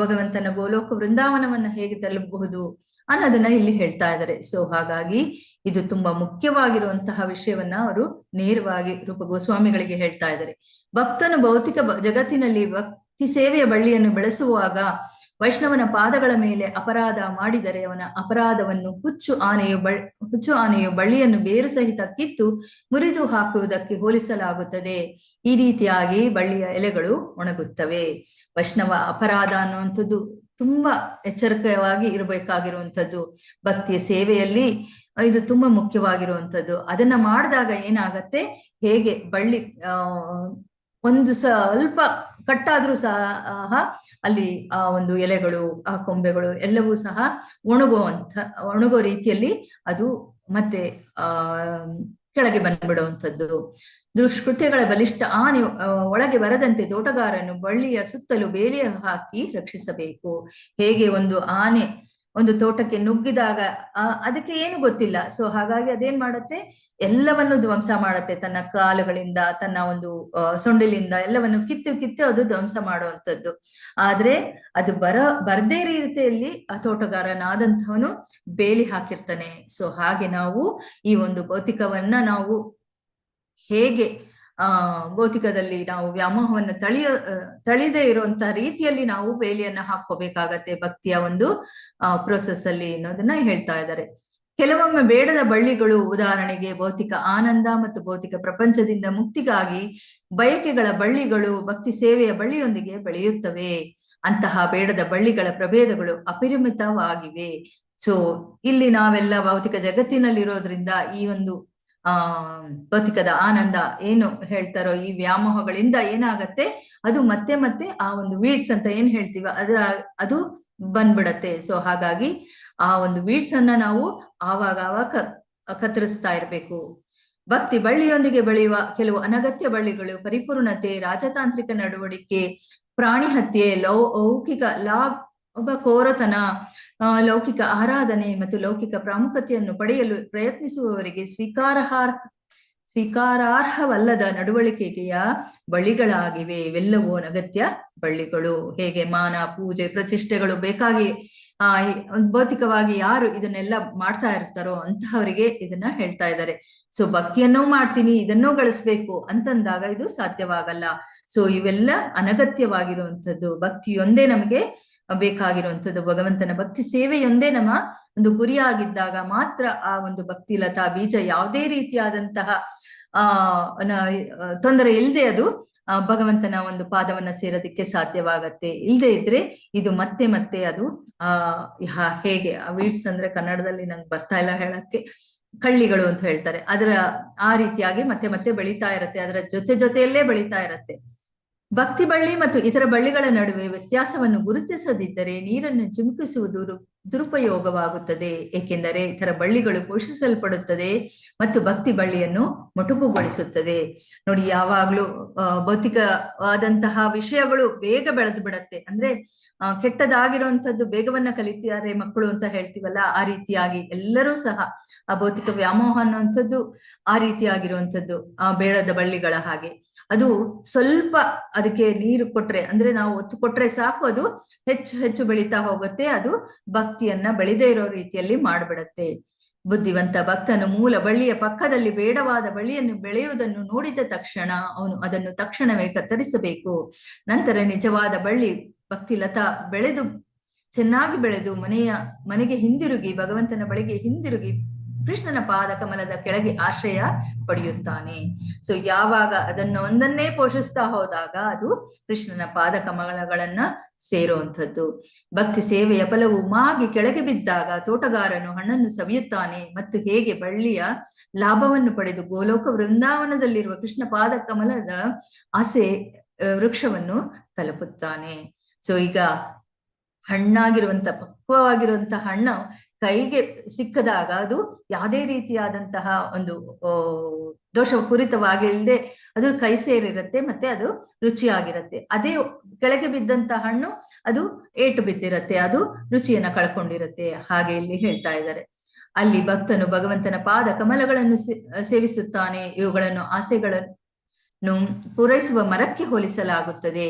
ಭಗವಂತನ ಗೋಲೋಕ ವೃಂದಾವನವನ್ನ ಹೇಗೆ ತಲುಪಬಹುದು ಅನ್ನೋದನ್ನ ಇಲ್ಲಿ ಹೇಳ್ತಾ ಇದ್ದಾರೆ. ಸೊ ಹಾಗಾಗಿ ಇದು ತುಂಬಾ ಮುಖ್ಯವಾಗಿರುವಂತಹ ವಿಷಯವನ್ನ ಅವರು ನೇರವಾಗಿ ರೂಪ ಗೋಸ್ವಾಮಿಗಳಿಗೆ ಹೇಳ್ತಾ ಇದ್ದಾರೆ. ಭಕ್ತನು ಭೌತಿಕ ಜಗತ್ತಿನಲ್ಲಿ ಭಕ್ತಿ ಸೇವೆಯ ಬಳ್ಳಿಯನ್ನು ಬೆಳೆಸುವಾಗ ವೈಷ್ಣವನ ಪಾದಗಳ ಮೇಲೆ ಅಪರಾಧ ಮಾಡಿದರೆ ಅವನ ಅಪರಾಧವನ್ನು ಹುಚ್ಚು ಆನೆಯು ಬಳ್ಳಿಯನ್ನು ಬೇರು ಸಹಿತ ಕಿತ್ತು ಮುರಿದು ಹಾಕುವುದಕ್ಕೆ ಹೋಲಿಸಲಾಗುತ್ತದೆ. ಈ ರೀತಿಯಾಗಿ ಬಳ್ಳಿಯ ಎಲೆಗಳು ಒಣಗುತ್ತವೆ. ವೈಷ್ಣವ ಅಪರಾಧ ಅನ್ನುವಂಥದ್ದು ತುಂಬಾ ಎಚ್ಚರಿಕೆಯಾಗಿ ಇರಬೇಕಾಗಿರುವಂಥದ್ದು. ಭಕ್ತಿಯ ಸೇವೆಯಲ್ಲಿ ಇದು ತುಂಬಾ ಮುಖ್ಯವಾಗಿರುವಂಥದ್ದು. ಅದನ್ನ ಮಾಡಿದಾಗ ಏನಾಗತ್ತೆ, ಹೇಗೆ ಬಳ್ಳಿ ಒಂದು ಸ್ವಲ್ಪ ಕಟ್ಟಾದ್ರೂ ಸಹ ಅಲ್ಲಿ ಆ ಒಂದು ಎಲೆಗಳು ಆ ಕೊಂಬೆಗಳು ಎಲ್ಲವೂ ಸಹ ಒಣಗೋ ರೀತಿಯಲ್ಲಿ ಅದು ಮತ್ತೆ ಕೆಳಗೆ ಬಂದ್ಬಿಡುವಂಥದ್ದು. ದುಷ್ಕೃತ್ಯಗಳ ಬಲಿಷ್ಠ ಆನೆ ಒಳಗೆ ಬರದಂತೆ ತೋಟಗಾರನು ಬಳ್ಳಿಯ ಸುತ್ತಲೂ ಬೇಲಿ ಹಾಕಿ ರಕ್ಷಿಸಬೇಕು. ಹೇಗೆ ಒಂದು ಆನೆ ಒಂದು ತೋಟಕ್ಕೆ ನುಗ್ಗಿದಾಗ ಅದಕ್ಕೆ ಏನು ಗೊತ್ತಿಲ್ಲ. ಸೊ ಹಾಗಾಗಿ ಅದೇನ್ ಮಾಡತ್ತೆ, ಎಲ್ಲವನ್ನು ಧ್ವಂಸ ಮಾಡತ್ತೆ. ತನ್ನ ಕಾಲುಗಳಿಂದ ತನ್ನ ಒಂದು ಸೊಂಡಿಲಿಂದ ಎಲ್ಲವನ್ನು ಕಿತ್ತು ಅದು ಧ್ವಂಸ ಮಾಡುವಂಥದ್ದು. ಆದ್ರೆ ಅದು ಬರ್ದೇ ರೀತಿಯಲ್ಲಿ ಆ ತೋಟಗಾರನಾದಂಥವನು ಬೇಲಿ ಹಾಕಿರ್ತಾನೆ. ಸೊ ಹಾಗೆ ನಾವು ಈ ಒಂದು ಭೌತಿಕವನ್ನ ನಾವು ಹೇಗೆ ಭೌತಿಕದಲ್ಲಿ ನಾವು ವ್ಯಾಮೋಹವನ್ನು ತಳಿದೇ ಇರುವಂತಹ ರೀತಿಯಲ್ಲಿ ನಾವು ಬೇಲಿಯನ್ನ ಹಾಕೋಬೇಕಾಗತ್ತೆ ಭಕ್ತಿಯ ಒಂದು ಪ್ರೋಸೆಸ್ ಅಲ್ಲಿ ಅನ್ನೋದನ್ನ ಹೇಳ್ತಾ ಇದ್ದಾರೆ. ಕೆಲವೊಮ್ಮೆ ಬೇಡದ ಬಳ್ಳಿಗಳು, ಉದಾಹರಣೆಗೆ ಭೌತಿಕ ಆನಂದ ಮತ್ತು ಭೌತಿಕ ಪ್ರಪಂಚದಿಂದ ಮುಕ್ತಿಗಾಗಿ ಬಯಕೆಗಳ ಬಳ್ಳಿಗಳು ಭಕ್ತಿ ಸೇವೆಯ ಬಳ್ಳಿಯೊಂದಿಗೆ ಬೆಳೆಯುತ್ತವೆ. ಅಂತಹ ಬೇಡದ ಬಳ್ಳಿಗಳ ಪ್ರಭೇದಗಳು ಅಪರಿಮಿತವಾಗಿವೆ. ಸೊ ಇಲ್ಲಿ ನಾವೆಲ್ಲ ಭೌತಿಕ ಜಗತ್ತಿನಲ್ಲಿರೋದ್ರಿಂದ ಈ ಒಂದು ಭೌತಿಕದ ಆನಂದ ಏನು ಹೇಳ್ತಾರೋ ಈ ವ್ಯಾಮೋಹಗಳಿಂದ ಏನಾಗತ್ತೆ, ಅದು ಮತ್ತೆ ಆ ಒಂದು ವೀಡ್ಸ್ ಅಂತ ಏನ್ ಹೇಳ್ತೀವ ಅದು ಬಂದ್ಬಿಡತ್ತೆ. ಸೊ ಹಾಗಾಗಿ ಆ ಒಂದು ವೀಡ್ಸ್ ಅನ್ನ ನಾವು ಆವಾಗ ಕತ್ತರಿಸ್ತಾ ಇರ್ಬೇಕು. ಭಕ್ತಿ ಬಳ್ಳಿಯೊಂದಿಗೆ ಬೆಳೆಯುವ ಕೆಲವು ಅನಗತ್ಯ ಬಳ್ಳಿಗಳು ಪರಿಪೂರ್ಣತೆ, ರಾಜತಾಂತ್ರಿಕ ನಡವಳಿಕೆ, ಪ್ರಾಣಿ ಹತ್ಯೆ, ಲೌಕಿಕ ಕೋರತನ, ಲೌಕಿಕ ಆರಾಧನೆ ಮತ್ತು ಲೌಕಿಕ ಪ್ರಾಮುಖ್ಯತೆಯನ್ನು ಪಡೆಯಲು ಪ್ರಯತ್ನಿಸುವವರಿಗೆ ಸ್ವೀಕಾರಾರ್ಹವಲ್ಲದ ನಡವಳಿಕೆಯ ಬಳಿಗಳಾಗಿವೆ. ಇವೆಲ್ಲವೂ ಅನಗತ್ಯ ಬಳ್ಳಿಗಳು. ಹೇಗೆ ಮಾನ, ಪೂಜೆ, ಪ್ರತಿಷ್ಠೆಗಳು ಬೇಕಾಗಿ ಭೌತಿಕವಾಗಿ ಯಾರು ಇದನ್ನೆಲ್ಲ ಮಾಡ್ತಾ ಇರ್ತಾರೋ ಅಂತಹವರಿಗೆ ಇದನ್ನ ಹೇಳ್ತಾ ಇದ್ದಾರೆ. ಸೊ ಭಕ್ತಿಯನ್ನೂ ಮಾಡ್ತೀನಿ, ಇದನ್ನೂ ಗಳಿಸ್ಬೇಕು ಅಂತಂದಾಗ ಇದು ಸಾಧ್ಯವಾಗಲ್ಲ. ಸೊ ಇವೆಲ್ಲ ಅನಗತ್ಯವಾಗಿರುವಂಥದ್ದು. ಭಕ್ತಿಯೊಂದೇ ನಮಗೆ ಬೇಕಾಗಿರುವಂಥದ್ದು. ಭಗವಂತನ ಭಕ್ತಿ ಸೇವೆಯೊಂದೇ ನಮ್ಮ ಒಂದು ಗುರಿಯಾಗಿದ್ದಾಗ ಮಾತ್ರ ಆ ಒಂದು ಭಕ್ತಿ ಲತಾ ಬೀಜ ಯಾವುದೇ ರೀತಿಯಾದಂತಹ ತೊಂದರೆ ಇಲ್ಲದೆ ಅದು ಭಗವಂತನ ಒಂದು ಪಾದವನ್ನ ಸೇರೋದಕ್ಕೆ ಸಾಧ್ಯವಾಗತ್ತೆ. ಇಲ್ಲದೆ ಇದ್ರೆ ಇದು ಮತ್ತೆ ಮತ್ತೆ ಅದು ಹೇಗೆ ವೀಡ್ಸ್ ಅಂದ್ರೆ ಕನ್ನಡದಲ್ಲಿ ನಂಗೆ ಬರ್ತಾ ಇಲ್ಲ ಹೇಳಕ್ಕೆ, ಕಳ್ಳಿಗಳು ಅಂತ ಹೇಳ್ತಾರೆ. ಆ ರೀತಿಯಾಗಿ ಮತ್ತೆ ಮತ್ತೆ ಬೆಳೀತಾ ಇರತ್ತೆ, ಅದರ ಜೊತೆಯಲ್ಲೇ ಬೆಳೀತಾ ಇರತ್ತೆ. ಭಕ್ತಿ ಬಳ್ಳಿ ಮತ್ತು ಇತರ ಬಳ್ಳಿಗಳ ನಡುವೆ ವ್ಯತ್ಯಾಸವನ್ನು ಗುರುತಿಸದಿದ್ದರೆ ನೀರನ್ನು ಚಿಮುಕಿಸುವುದು ದುರುಪಯೋಗವಾಗುತ್ತದೆ. ಏಕೆಂದರೆ ಇತರ ಬಳ್ಳಿಗಳು ಪೋಷಿಸಲ್ಪಡುತ್ತದೆ ಮತ್ತು ಭಕ್ತಿ ಬಳ್ಳಿಯನ್ನು ಮೊಟಕುಗೊಳಿಸುತ್ತದೆ. ನೋಡಿ, ಯಾವಾಗ್ಲೂ ಭೌತಿಕವಾದಂತಹ ವಿಷಯಗಳು ಬೇಗ ಬೆಳೆದು ಬಿಡತ್ತೆ. ಅಂದ್ರೆ ಕೆಟ್ಟದಾಗಿರುವಂತದ್ದು ಬೇಗವನ್ನ ಕಲಿತಾರೆ ಮಕ್ಕಳು ಅಂತ ಹೇಳ್ತೀವಲ್ಲ, ಆ ರೀತಿಯಾಗಿ ಎಲ್ಲರೂ ಸಹ ಆ ಭೌತಿಕ ವ್ಯಾಮೋಹ ಅನ್ನುವಂಥದ್ದು ಆ ರೀತಿಯಾಗಿರುವಂಥದ್ದು ಬೇಡದ ಬಳ್ಳಿಗಳ ಹಾಗೆ. ಅದು ಸ್ವಲ್ಪ ಅದಕ್ಕೆ ನೀರು ಕೊಟ್ರೆ, ಅಂದ್ರೆ ನಾವು ಒತ್ತು ಕೊಟ್ರೆ ಸಾಕು, ಅದು ಹೆಚ್ಚು ಹೆಚ್ಚು ಬೆಳೀತಾ ಹೋಗುತ್ತೆ. ಅದು ಭಕ್ತಿಯನ್ನ ಬೆಳೆದೇ ಇರೋ ರೀತಿಯಲ್ಲಿ ಮಾಡ್ಬಿಡತ್ತೆ. ಬುದ್ಧಿವಂತ ಭಕ್ತನು ಮೂಲ ಬಳ್ಳಿಯ ಪಕ್ಕದಲ್ಲಿ ಬೇಡವಾದ ಬಳ್ಳಿಯನ್ನು ಬೆಳೆಯುವುದನ್ನು ನೋಡಿದ ತಕ್ಷಣ ಅವನು ಅದನ್ನು ತಕ್ಷಣವೇ ಕತ್ತರಿಸಬೇಕು. ನಂತರ ನಿಜವಾದ ಬಳ್ಳಿ ಭಕ್ತಿ ಲತಾ ಚೆನ್ನಾಗಿ ಬೆಳೆದು ಮನೆಗೆ ಹಿಂದಿರುಗಿ, ಭಗವಂತನ ಬಳಿಗೆ ಹಿಂದಿರುಗಿ ಕೃಷ್ಣನ ಪಾದ ಕಮಲದ ಕೆಳಗೆ ಆಶ್ರಯ ಪಡೆಯುತ್ತಾನೆ. ಸೊ ಯಾವಾಗ ಒಂದನ್ನೇ ಪೋಷಿಸ್ತಾ ಹೋದಾಗ ಅದು ಕೃಷ್ಣನ ಪಾದ ಕಮಲಗಳನ್ನ ಸೇರುವಂಥದ್ದು. ಭಕ್ತಿ ಸೇವೆಯ ಫಲವು ಮಾಗಿ ಕೆಳಗೆ ಬಿದ್ದಾಗ ತೋಟಗಾರನು ಹಣ್ಣನ್ನು ಸವಿಯುತ್ತಾನೆ ಮತ್ತು ಹೇಗೆ ಬಳ್ಳಿಯ ಲಾಭವನ್ನು ಪಡೆದು ಗೋಲೋಕ ವೃಂದಾವನದಲ್ಲಿರುವ ಕೃಷ್ಣ ಪಾದ ಕಮಲದ ಆಸೆ ವೃಕ್ಷವನ್ನು ತಲುಪುತ್ತಾನೆ. ಸೊ ಈಗ ಪಕ್ವವಾಗಿರುವಂತಹ ಹಣ್ಣು ಕೈಗೆ ಸಿಕ್ಕದಾಗ ಅದು ಯಾವುದೇ ರೀತಿಯಾದಂತಹ ಒಂದು ದೋಷಪೂರಿತವಾಗಿಲ್ಲದೆ ಅದು ಕೈ ಸೇರಿರುತ್ತೆ, ಮತ್ತೆ ಅದು ರುಚಿಯಾಗಿರುತ್ತೆ. ಅದೇ ಕೆಳಗೆ ಬಿದ್ದಂತ ಹಣ್ಣು ಅದು ಏಟು ಬಿದ್ದಿರತ್ತೆ, ಅದು ರುಚಿಯನ್ನ ಕಳ್ಕೊಂಡಿರುತ್ತೆ. ಹಾಗೆ ಇಲ್ಲಿ ಹೇಳ್ತಾ ಇದ್ದಾರೆ. ಅಲ್ಲಿ ಭಕ್ತನು ಭಗವಂತನ ಪಾದ ಕಮಲಗಳನ್ನು ಸೇವಿಸುತ್ತಾನೆ. ಇವುಗಳನ್ನು ಆಸೆಗಳನ್ನು ಪೂರೈಸುವ ಮರಕ್ಕೆ ಹೋಲಿಸಲಾಗುತ್ತದೆ.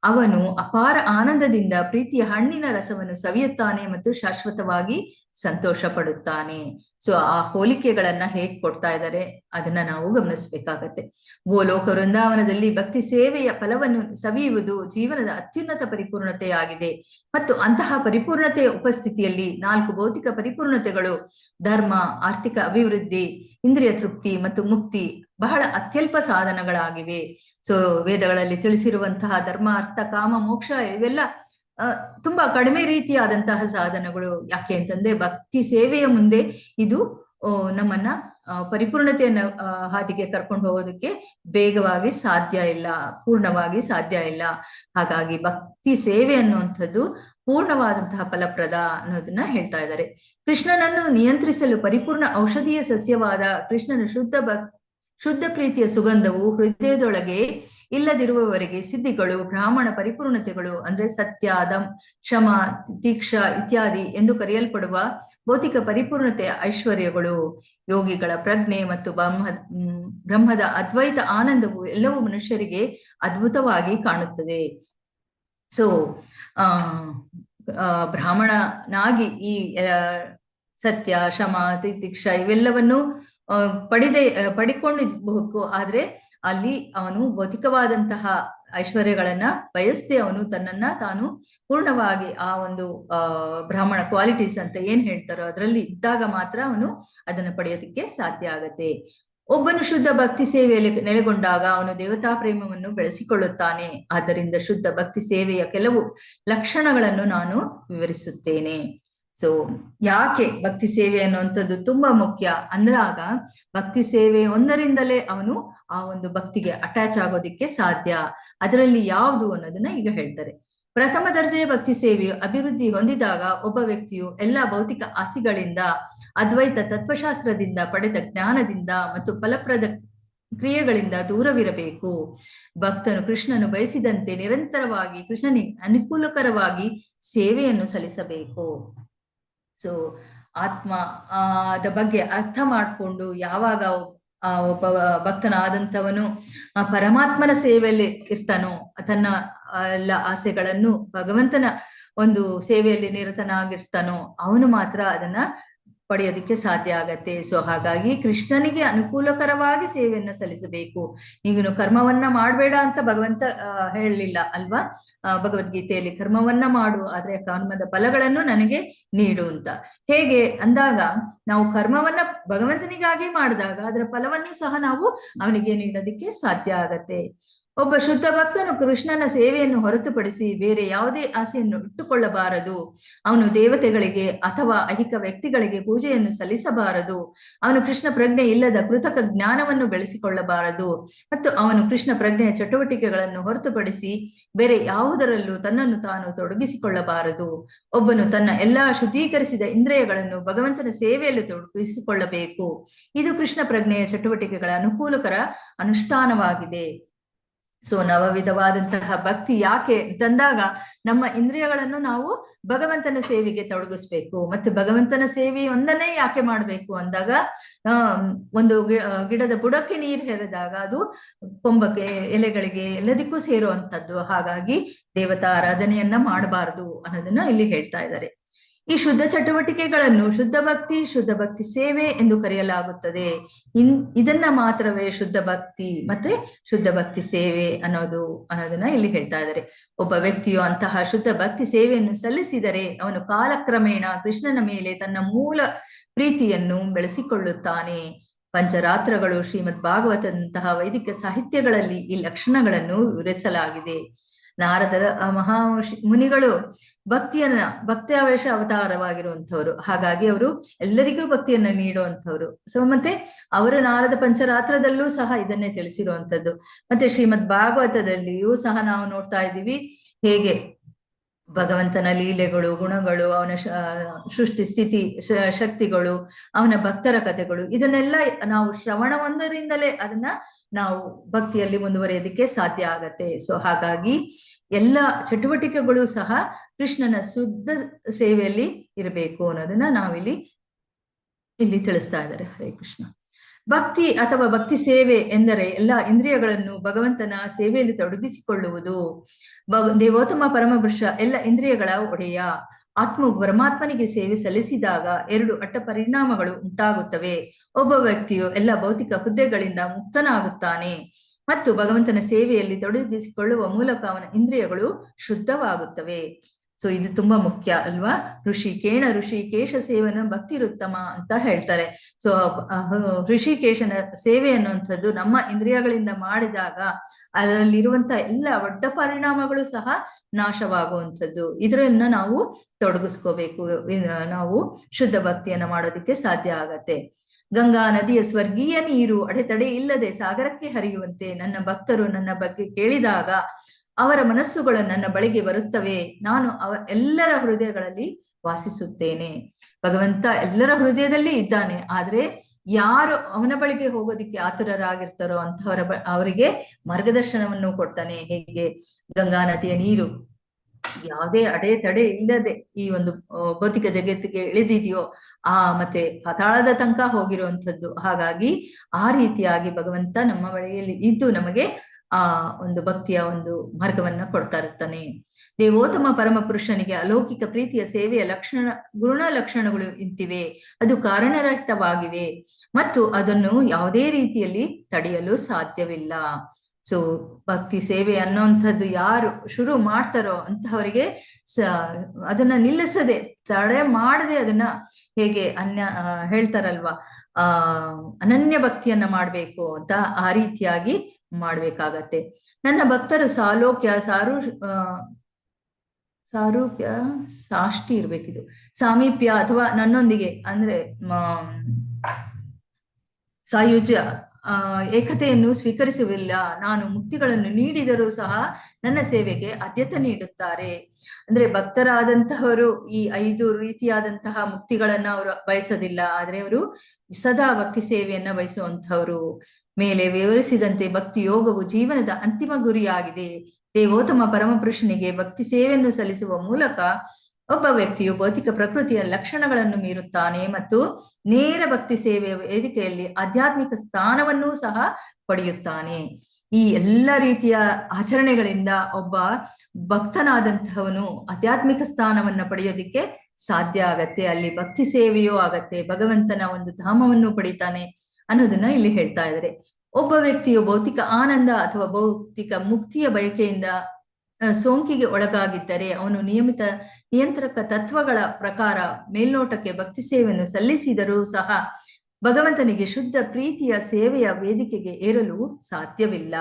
ಅವನು ಅಪಾರ ಆನಂದದಿಂದ ಪ್ರೀತಿಯ ಹಣ್ಣಿನ ರಸವನ್ನು ಸವಿಯುತ್ತಾನೆ ಮತ್ತು ಶಾಶ್ವತವಾಗಿ ಸಂತೋಷ ಪಡುತ್ತಾನೆ. ಸೊ ಆ ಹೋಲಿಕೆಗಳನ್ನ ಹೇಗ್ ಕೊಡ್ತಾ ಇದ್ದಾರೆ ಅದನ್ನ ನಾವು ಗಮನಿಸ್ಬೇಕಾಗತ್ತೆ. ಗೋಲೋಕ ವೃಂದಾವನದಲ್ಲಿ ಭಕ್ತಿ ಸೇವೆಯ ಫಲವನ್ನು ಸವಿಯುವುದು ಜೀವನದ ಅತ್ಯುನ್ನತ ಪರಿಪೂರ್ಣತೆಯಾಗಿದೆ. ಮತ್ತು ಅಂತಹ ಪರಿಪೂರ್ಣತೆಯ ಉಪಸ್ಥಿತಿಯಲ್ಲಿ 4 ಭೌತಿಕ ಪರಿಪೂರ್ಣತೆಗಳು, ಧರ್ಮ, ಆರ್ಥಿಕ ಅಭಿವೃದ್ಧಿ, ಇಂದ್ರಿಯ ತೃಪ್ತಿ ಮತ್ತು ಮುಕ್ತಿ ಬಹಳ ಅತ್ಯಲ್ಪ ಸಾಧನಗಳಾಗಿವೆ. ಸೊ ವೇದಗಳಲ್ಲಿ ತಿಳಿಸಿರುವಂತಹ ಧರ್ಮ, ಅರ್ಥ, ಕಾಮ, ಮೋಕ್ಷ ಇವೆಲ್ಲ ತುಂಬಾ ಕಡಿಮೆ ರೀತಿಯಾದಂತಹ ಸಾಧನಗಳು. ಯಾಕೆ ಅಂತಂದ್ರೆ ಭಕ್ತಿ ಸೇವೆಯ ಮುಂದೆ ಇದು ನಮ್ಮನ್ನ ಪರಿಪೂರ್ಣತೆಯನ್ನ ಹಾದಿಗೆ ಕರ್ಕೊಂಡು ಹೋಗೋದಕ್ಕೆ ಬೇಗವಾಗಿ ಸಾಧ್ಯ ಇಲ್ಲ, ಪೂರ್ಣವಾಗಿ ಸಾಧ್ಯ ಇಲ್ಲ. ಹಾಗಾಗಿ ಭಕ್ತಿ ಸೇವೆ ಅನ್ನುವಂಥದ್ದು ಪೂರ್ಣವಾದಂತಹ ಫಲಪ್ರದ ಅನ್ನೋದನ್ನ ಹೇಳ್ತಾ ಇದ್ದಾರೆ. ಕೃಷ್ಣನನ್ನು ನಿಯಂತ್ರಿಸಲು ಪರಿಪೂರ್ಣ ಔಷಧೀಯ ಸಸ್ಯವಾದ ಕೃಷ್ಣನ ಶುದ್ಧ ಪ್ರೀತಿಯ ಸುಗಂಧವು ಹೃದಯದೊಳಗೆ ಇಲ್ಲದಿರುವವರೆಗೆ ಸಿದ್ಧಿಗಳು, ಬ್ರಾಹ್ಮಣ ಪರಿಪೂರ್ಣತೆಗಳು ಅಂದ್ರೆ ಸತ್ಯ, ಶಮ, ದೀಕ್ಷಾ ಇತ್ಯಾದಿ ಎಂದು ಕರೆಯಲ್ಪಡುವ ಭೌತಿಕ ಪರಿಪೂರ್ಣತೆಯ ಐಶ್ವರ್ಯಗಳು, ಯೋಗಿಗಳ ಪ್ರಜ್ಞೆ ಮತ್ತು ಬ್ರಹ್ಮದ ಅದ್ವೈತ ಆನಂದವು ಎಲ್ಲವೂ ಮನುಷ್ಯರಿಗೆ ಅದ್ಭುತವಾಗಿ ಕಾಣುತ್ತದೆ. ಸೊ ಬ್ರಾಹ್ಮಣನಾಗಿ ಈ ಸತ್ಯ, ಶಮ, ತಿತಿಕ್ಷ ಇವೆಲ್ಲವನ್ನು ಪಡಿಕೊಂಡಿರ್ಬೇಕು. ಆದ್ರೆ ಅಲ್ಲಿ ಅವನು ಭೌತಿಕವಾದಂತಹ ಐಶ್ವರ್ಯಗಳನ್ನ ಬಯಸ್ದೆ ಅವನು ತನ್ನನ್ನ ತಾನು ಪೂರ್ಣವಾಗಿ ಆ ಒಂದು ಬ್ರಾಹ್ಮಣ ಕ್ವಾಲಿಟೀಸ್ ಅಂತ ಏನ್ ಹೇಳ್ತಾರೋ ಅದರಲ್ಲಿ ಇದ್ದಾಗ ಮಾತ್ರ ಅವನು ಅದನ್ನ ಪಡೆಯೋದಕ್ಕೆ ಸಾಧ್ಯ ಆಗತ್ತೆ. ಒಬ್ಬನು ಶುದ್ಧ ಭಕ್ತಿ ಸೇವೆಯಲ್ಲಿ ನೆಲೆಗೊಂಡಾಗ ಅವನು ದೇವತಾ ಪ್ರೇಮವನ್ನು ಬೆಳೆಸಿಕೊಳ್ಳುತ್ತಾನೆ. ಆದ್ದರಿಂದ ಶುದ್ಧ ಭಕ್ತಿ ಸೇವೆಯ ಕೆಲವು ಲಕ್ಷಣಗಳನ್ನು ನಾನು ವಿವರಿಸುತ್ತೇನೆ. ಸೊ ಯಾಕೆ ಭಕ್ತಿ ಸೇವೆ ಅನ್ನುವಂಥದ್ದು ತುಂಬಾ ಮುಖ್ಯ ಅಂದ್ರಾಗ ಭಕ್ತಿ ಸೇವೆ ಒಂದರಿಂದಲೇ ಅವನು ಆ ಒಂದು ಭಕ್ತಿಗೆ ಅಟ್ಯಾಚ್ ಆಗೋದಿಕ್ಕೆ ಸಾಧ್ಯ. ಅದರಲ್ಲಿ ಯಾವುದು ಅನ್ನೋದನ್ನ ಈಗ ಹೇಳ್ತಾರೆ. ಪ್ರಥಮ ದರ್ಜೆಯ ಭಕ್ತಿ ಸೇವೆಯು ಅಭಿವೃದ್ಧಿ ಹೊಂದಿದಾಗ ಒಬ್ಬ ವ್ಯಕ್ತಿಯು ಎಲ್ಲಾ ಭೌತಿಕ ಆಸೆಗಳಿಂದ, ಅದ್ವೈತ ತತ್ವಶಾಸ್ತ್ರದಿಂದ ಪಡೆದ ಜ್ಞಾನದಿಂದ ಮತ್ತು ಫಲಪ್ರದ ಕ್ರಿಯೆಗಳಿಂದ ದೂರವಿರಬೇಕು. ಭಕ್ತನು ಕೃಷ್ಣನು ಬಯಸಿದಂತೆ ನಿರಂತರವಾಗಿ ಕೃಷ್ಣನಿಗೆ ಅನುಕೂಲಕರವಾಗಿ ಸೇವೆಯನ್ನು ಸಲ್ಲಿಸಬೇಕು. ಸೊ ಆತ್ಮ ಅದ ಬಗ್ಗೆ ಅರ್ಥ ಮಾಡಿಕೊಂಡು ಯಾವಾಗ ಒಬ್ಬ ಭಕ್ತನಾದಂಥವನು ಪರಮಾತ್ಮನ ಸೇವೆಯಲ್ಲಿ ಇರ್ತಾನೋ, ತನ್ನ ಎಲ್ಲ ಆಸೆಗಳನ್ನು ಭಗವಂತನ ಒಂದು ಸೇವೆಯಲ್ಲಿ ನಿರತನಾಗಿರ್ತಾನೋ ಅವನು ಮಾತ್ರ ಅದನ್ನ ಪಡೆಯೋದಿಕ್ಕೆ ಸಾಧ್ಯ ಆಗತ್ತೆ. ಸೊ ಹಾಗಾಗಿ ಕೃಷ್ಣನಿಗೆ ಅನುಕೂಲಕರವಾಗಿ ಸೇವೆಯನ್ನ ಸಲ್ಲಿಸಬೇಕು. ಈಗನು ಕರ್ಮವನ್ನ ಮಾಡಬೇಡ ಅಂತ ಭಗವಂತ ಹೇಳಲಿಲ್ಲ ಅಲ್ವಾ? ಭಗವದ್ಗೀತೆಯಲ್ಲಿ ಕರ್ಮವನ್ನ ಮಾಡು, ಆದ್ರೆ ಕರ್ಮದ ಫಲಗಳನ್ನು ನನಗೆ ನೀಡು ಅಂತ. ಹೇಗೆ ಅಂದಾಗ ನಾವು ಕರ್ಮವನ್ನ ಭಗವಂತನಿಗಾಗಿ ಮಾಡಿದಾಗ ಅದರ ಫಲವನ್ನು ಸಹ ನಾವು ಅವನಿಗೆ ನೀಡೋದಿಕ್ಕೆ ಸಾಧ್ಯ ಆಗತ್ತೆ. ಒಬ್ಬ ಶುದ್ಧ ಭಕ್ತನು ಕೃಷ್ಣನ ಸೇವೆಯನ್ನು ಹೊರತುಪಡಿಸಿ ಬೇರೆ ಯಾವುದೇ ಆಸೆಯನ್ನು ಇಟ್ಟುಕೊಳ್ಳಬಾರದು. ಅವನು ದೇವತೆಗಳಿಗೆ ಅಥವಾ ಐಹಿಕ ವ್ಯಕ್ತಿಗಳಿಗೆ ಪೂಜೆಯನ್ನು ಸಲ್ಲಿಸಬಾರದು. ಅವನು ಕೃಷ್ಣ ಪ್ರಜ್ಞೆ ಇಲ್ಲದ ಕೃತಕ ಜ್ಞಾನವನ್ನು ಬೆಳೆಸಿಕೊಳ್ಳಬಾರದು. ಮತ್ತು ಅವನು ಕೃಷ್ಣ ಪ್ರಜ್ಞೆಯ ಚಟುವಟಿಕೆಗಳನ್ನು ಹೊರತುಪಡಿಸಿ ಬೇರೆ ಯಾವುದರಲ್ಲೂ ತನ್ನನ್ನು ತಾನು ತೊಡಗಿಸಿಕೊಳ್ಳಬಾರದು. ಒಬ್ಬನು ತನ್ನ ಎಲ್ಲಾ ಶುದ್ಧೀಕರಿಸಿದ ಇಂದ್ರಿಯಗಳನ್ನು ಭಗವಂತನ ಸೇವೆಯಲ್ಲಿ ತೊಡಗಿಸಿಕೊಳ್ಳಬೇಕು. ಇದು ಕೃಷ್ಣ ಪ್ರಜ್ಞೆಯ ಚಟುವಟಿಕೆಗಳ ಅನುಕೂಲಕರ ಅನುಷ್ಠಾನವಾಗಿದೆ. ಸೊ ನವವಿಧವಾದಂತಹ ಭಕ್ತಿ ಯಾಕೆ ಅಂತಂದಾಗ ನಮ್ಮ ಇಂದ್ರಿಯಗಳನ್ನು ನಾವು ಭಗವಂತನ ಸೇವೆಗೆ ತೊಡಗಿಸ್ಬೇಕು. ಮತ್ತೆ ಭಗವಂತನ ಸೇವೆ ಒಂದನ್ನೇ ಯಾಕೆ ಮಾಡ್ಬೇಕು ಅಂದಾಗ ಒಂದು ಗಿಡದ ಬುಡಕ್ಕೆ ನೀರು ಹೆರೆದಾಗ ಅದು ಕೊಂಬಕ್ಕೆ, ಎಲೆಗಳಿಗೆ ಎಲ್ಲದಕ್ಕೂ ಸೇರುವಂತದ್ದು. ಹಾಗಾಗಿ ದೇವತಾ ಆರಾಧನೆಯನ್ನ ಮಾಡಬಾರದು ಅನ್ನೋದನ್ನ ಇಲ್ಲಿ ಹೇಳ್ತಾ ಇದ್ದಾರೆ. ಈ ಶುದ್ಧ ಚಟುವಟಿಕೆಗಳನ್ನು ಶುದ್ಧ ಭಕ್ತಿ ಸೇವೆ ಎಂದು ಕರೆಯಲಾಗುತ್ತದೆ. ಇದನ್ನ ಮಾತ್ರವೇ ಶುದ್ಧ ಭಕ್ತಿ ಮತ್ತೆ ಶುದ್ಧ ಭಕ್ತಿ ಸೇವೆ ಅನ್ನೋದನ್ನ ಇಲ್ಲಿ ಹೇಳ್ತಾ ಇದ್ದಾರೆ. ಒಬ್ಬ ವ್ಯಕ್ತಿಯು ಅಂತಹ ಶುದ್ಧ ಭಕ್ತಿ ಸೇವೆಯನ್ನು ಸಲ್ಲಿಸಿದರೆ ಅವನು ಕಾಲಕ್ರಮೇಣ ಕೃಷ್ಣನ ಮೇಲೆ ತನ್ನ ಮೂಲ ಪ್ರೀತಿಯನ್ನು ಬೆಳೆಸಿಕೊಳ್ಳುತ್ತಾನೆ. ಪಂಚರಾತ್ರಗಳು, ಶ್ರೀಮದ್ ಭಾಗವತದಂತಹ ವೈದಿಕ ಸಾಹಿತ್ಯಗಳಲ್ಲಿ ಈ ಲಕ್ಷಣಗಳನ್ನು ವಿವರಿಸಲಾಗಿದೆ. ನಾರದರ ಮುನಿಗಳು ಭಕ್ತಿಯಾವೇಶ ಅವತಾರವಾಗಿರುವಂಥವ್ರು. ಹಾಗಾಗಿ ಅವರು ಎಲ್ಲರಿಗೂ ಭಕ್ತಿಯನ್ನ ನೀಡುವಂಥವ್ರು. ಸೊ ಮತ್ತೆ ಅವರು ನಾರದ ಪಂಚರಾತ್ರದಲ್ಲೂ ಸಹ ಇದನ್ನೇ ತಿಳಿಸಿರುವಂಥದ್ದು. ಮತ್ತೆ ಶ್ರೀಮದ್ ಭಾಗವತದಲ್ಲಿಯೂ ಸಹ ನಾವು ನೋಡ್ತಾ ಇದ್ದೀವಿ ಹೇಗೆ ಭಗವಂತನ ಲೀಲೆಗಳು, ಗುಣಗಳು, ಅವನ ಸೃಷ್ಟಿ ಸ್ಥಿತಿ ಶಕ್ತಿಗಳು, ಅವನ ಭಕ್ತರ ಕಥೆಗಳು, ಇದನ್ನೆಲ್ಲ ನಾವು ಶ್ರವಣವೊಂದರಿಂದಲೇ ಅದನ್ನ ನಾವು ಭಕ್ತಿಯಲ್ಲಿ ಮುಂದುವರಿಯೋದಕ್ಕೆ ಸಾಧ್ಯ ಆಗತ್ತೆ. ಸೊ ಹಾಗಾಗಿ ಎಲ್ಲ ಚಟುವಟಿಕೆಗಳು ಸಹ ಕೃಷ್ಣನ ಶುದ್ಧ ಸೇವೆಯಲ್ಲಿ ಇರಬೇಕು ಅನ್ನೋದನ್ನ ನಾವಿಲ್ಲಿ ತಿಳಿಸ್ತಾ ಇದ್ದಾರೆ. ಹರೇ ಕೃಷ್ಣ. ಭಕ್ತಿ ಅಥವಾ ಭಕ್ತಿ ಸೇವೆ ಎಂದರೆ ಎಲ್ಲ ಇಂದ್ರಿಯಗಳನ್ನು ಭಗವಂತನ ಸೇವೆಯಲ್ಲಿ ತೊಡಗಿಸಿಕೊಳ್ಳುವುದು. ದೇವೋತ್ತಮ ಪರಮಪುರುಷ ಎಲ್ಲ ಇಂದ್ರಿಯಗಳ ಒಡೆಯ. ಆತ್ಮವು ಪರಮಾತ್ಮನಿಗೆ ಸೇವೆ ಸಲ್ಲಿಸಿದಾಗ 2 ಅಡ್ಡ ಪರಿಣಾಮಗಳು ಉಂಟಾಗುತ್ತವೆ. ಒಬ್ಬ ವ್ಯಕ್ತಿಯು ಎಲ್ಲ ಭೌತಿಕ ಹುದ್ದೆಗಳಿಂದ ಮುಕ್ತನಾಗುತ್ತಾನೆ ಮತ್ತು ಭಗವಂತನ ಸೇವೆಯಲ್ಲಿ ತೊಡಗಿಸಿಕೊಳ್ಳುವ ಮೂಲಕ ಅವನ ಇಂದ್ರಿಯಗಳು ಶುದ್ಧವಾಗುತ್ತವೆ. ಸೊ ಇದು ತುಂಬಾ ಮುಖ್ಯ ಅಲ್ವಾ? ಋಷಿಕೇಶ ಸೇವನ ಭಕ್ತಿರುತ್ತಮ ಅಂತ ಹೇಳ್ತಾರೆ. ಸೊ ಋಷಿಕೇಶನ ಸೇವೆ ಅನ್ನುವಂಥದ್ದು ನಮ್ಮ ಇಂದ್ರಿಯಗಳಿಂದ ಮಾಡಿದಾಗ ಅದರಲ್ಲಿರುವಂತ ಎಲ್ಲ ಒಡ್ಡ ಪರಿಣಾಮಗಳು ಸಹ ನಾಶವಾಗುವಂಥದ್ದು. ಇದರನ್ನ ನಾವು ತೊಡಗಿಸ್ಕೋಬೇಕು. ನಾವು ಶುದ್ಧ ಭಕ್ತಿಯನ್ನ ಮಾಡೋದಕ್ಕೆ ಸಾಧ್ಯ ಆಗತ್ತೆ. ಗಂಗಾ ನದಿಯ ಸ್ವರ್ಗೀಯ ನೀರು ಅಡೆತಡೆ ಇಲ್ಲದೆ ಸಾಗರಕ್ಕೆ ಹರಿಯುವಂತೆ ನನ್ನ ಭಕ್ತರು ನನ್ನ ಬಗ್ಗೆ ಕೇಳಿದಾಗ ಅವರ ಮನಸ್ಸುಗಳು ನನ್ನ ಬಳಿಗೆ ಬರುತ್ತವೆ. ನಾನು ಎಲ್ಲರ ಹೃದಯಗಳಲ್ಲಿ ವಾಸಿಸುತ್ತೇನೆ. ಭಗವಂತ ಎಲ್ಲರ ಹೃದಯದಲ್ಲಿ ಇದ್ದಾನೆ. ಆದ್ರೆ ಯಾರು ಅವನ ಬಳಿಗೆ ಹೋಗೋದಿಕ್ಕೆ ಆತುರರಾಗಿರ್ತಾರೋ ಅವರಿಗೆ ಮಾರ್ಗದರ್ಶನವನ್ನು ಕೊಡ್ತಾನೆ. ಹೇಗೆ ಗಂಗಾ ನದಿಯ ನೀರು ಯಾವುದೇ ಅಡೆತಡೆ ಇಲ್ಲದೆ ಈ ಒಂದು ಭೌತಿಕ ಜಗತ್ತಿಗೆ ಇಳಿದಿದೆಯೋ ಮತ್ತೆ ಪಾತಾಳದ ತನಕ ಹೋಗಿರುವಂಥದ್ದು. ಹಾಗಾಗಿ ಆ ರೀತಿಯಾಗಿ ಭಗವಂತ ನಮ್ಮ ಬಳಿಯಲ್ಲಿ ಇದ್ದು ನಮಗೆ ಒಂದು ಭಕ್ತಿಯ ಒಂದು ಮಾರ್ಗವನ್ನ ಕೊಡ್ತಾ ಇರ್ತಾನೆ. ದೇವೋತ್ತಮ ಪರಮ ಪುರುಷನಿಗೆ ಅಲೌಕಿಕ ಪ್ರೀತಿಯ ಸೇವೆಯ ಗುಣ ಲಕ್ಷಣಗಳು ಇಂತಿವೆ. ಅದು ಕಾರಣರಹಿತವಾಗಿವೆ ಮತ್ತು ಅದನ್ನು ಯಾವುದೇ ರೀತಿಯಲ್ಲಿ ತಡೆಯಲು ಸಾಧ್ಯವಿಲ್ಲ. ಸೊ ಭಕ್ತಿ ಸೇವೆ ಅನ್ನೋಂಥದ್ದು ಯಾರು ಶುರು ಮಾಡ್ತಾರೋ ಅಂತಹವರಿಗೆ ಅದನ್ನ ನಿಲ್ಲಿಸದೆ, ತಡೆ ಮಾಡದೆ ಅದನ್ನ ಹೇಗೆ ಹೇಳ್ತಾರಲ್ವಾ, ಅನನ್ಯ ಭಕ್ತಿಯನ್ನ ಮಾಡ್ಬೇಕು ಅಂತ ಆ ರೀತಿಯಾಗಿ ಮಾಡ್ಬೇಕಾಗತ್ತೆ. ನನ್ನ ಭಕ್ತರು ಸಾರೂಪ್ಯ ಸಾಷ್ಟಿ ಇರ್ಬೇಕಿದು, ಸಾಮೀಪ್ಯ ಅಥವಾ ನನ್ನೊಂದಿಗೆ ಅಂದ್ರೆ ಸಾಯುಜ್ಯ ಏಕತೆಯನ್ನು ಸ್ವೀಕರಿಸುವುದಿಲ್ಲ. ನಾನು ಮುಕ್ತಿಗಳನ್ನು ನೀಡಿದರೂ ಸಹ ನನ್ನ ಸೇವೆಗೆ ಆದ್ಯತೆ ನೀಡುತ್ತಾರೆ. ಅಂದ್ರೆ ಭಕ್ತರಾದಂತಹವರು ಈ 5 ರೀತಿಯಾದಂತಹ ಮುಕ್ತಿಗಳನ್ನ ಅವರು ಬಯಸೋದಿಲ್ಲ. ಆದ್ರೆ ಅವರು ಸದಾ ಭಕ್ತಿ ಸೇವೆಯನ್ನ ಬಯಸುವಂತಹವರು. ಮೇಲೆ ವಿವರಿಸಿದಂತೆ ಭಕ್ತಿ ಯೋಗವು ಜೀವನದ ಅಂತಿಮ ಗುರಿಯಾಗಿದೆ. ದೇವೋತ್ತಮ ಪರಮಪುರುಷನಿಗೆ ಭಕ್ತಿ ಸೇವೆಯನ್ನು ಸಲ್ಲಿಸುವ ಮೂಲಕ ಒಬ್ಬ ವ್ಯಕ್ತಿಯು ಭೌತಿಕ ಪ್ರಕೃತಿಯ ಲಕ್ಷಣಗಳನ್ನು ಮೀರುತ್ತಾನೆ ಮತ್ತು ನೇರ ಭಕ್ತಿ ಸೇವೆಯ ವೇದಿಕೆಯಲ್ಲಿ ಆಧ್ಯಾತ್ಮಿಕ ಸ್ಥಾನವನ್ನೂ ಸಹ ಪಡೆಯುತ್ತಾನೆ. ಈ ಎಲ್ಲ ರೀತಿಯ ಆಚರಣೆಗಳಿಂದ ಒಬ್ಬ ಭಕ್ತನಾದಂತಹವನು ಆಧ್ಯಾತ್ಮಿಕ ಸ್ಥಾನವನ್ನ ಪಡೆಯೋದಿಕ್ಕೆ ಸಾಧ್ಯ ಆಗತ್ತೆ. ಅಲ್ಲಿ ಭಕ್ತಿ ಸೇವೆಯೂ ಆಗತ್ತೆ, ಭಗವಂತನ ಒಂದು ಧಾಮವನ್ನು ಪಡಿತಾನೆ ಅನ್ನೋದನ್ನ ಇಲ್ಲಿ ಹೇಳ್ತಾ ಇದ್ದಾರೆ. ಒಬ್ಬ ವ್ಯಕ್ತಿಯು ಭೌತಿಕ ಆನಂದ ಅಥವಾ ಭೌತಿಕ ಮುಕ್ತಿಯ ಬಯಕೆಯಿಂದ ಸೋಂಕಿಗೆ ಒಳಗಾಗಿದ್ದರೆ ಅವನು ನಿಯಂತ್ರಕ ತತ್ವಗಳ ಪ್ರಕಾರ ಮೇಲ್ನೋಟಕ್ಕೆ ಭಕ್ತಿ ಸೇವೆಯನ್ನು ಸಲ್ಲಿಸಿದರೂ ಸಹ ಭಗವಂತನಿಗೆ ಶುದ್ಧ ಪ್ರೀತಿಯ ಸೇವೆಯ ವೇದಿಕೆಗೆ ಏರಲು ಸಾಧ್ಯವಿಲ್ಲ.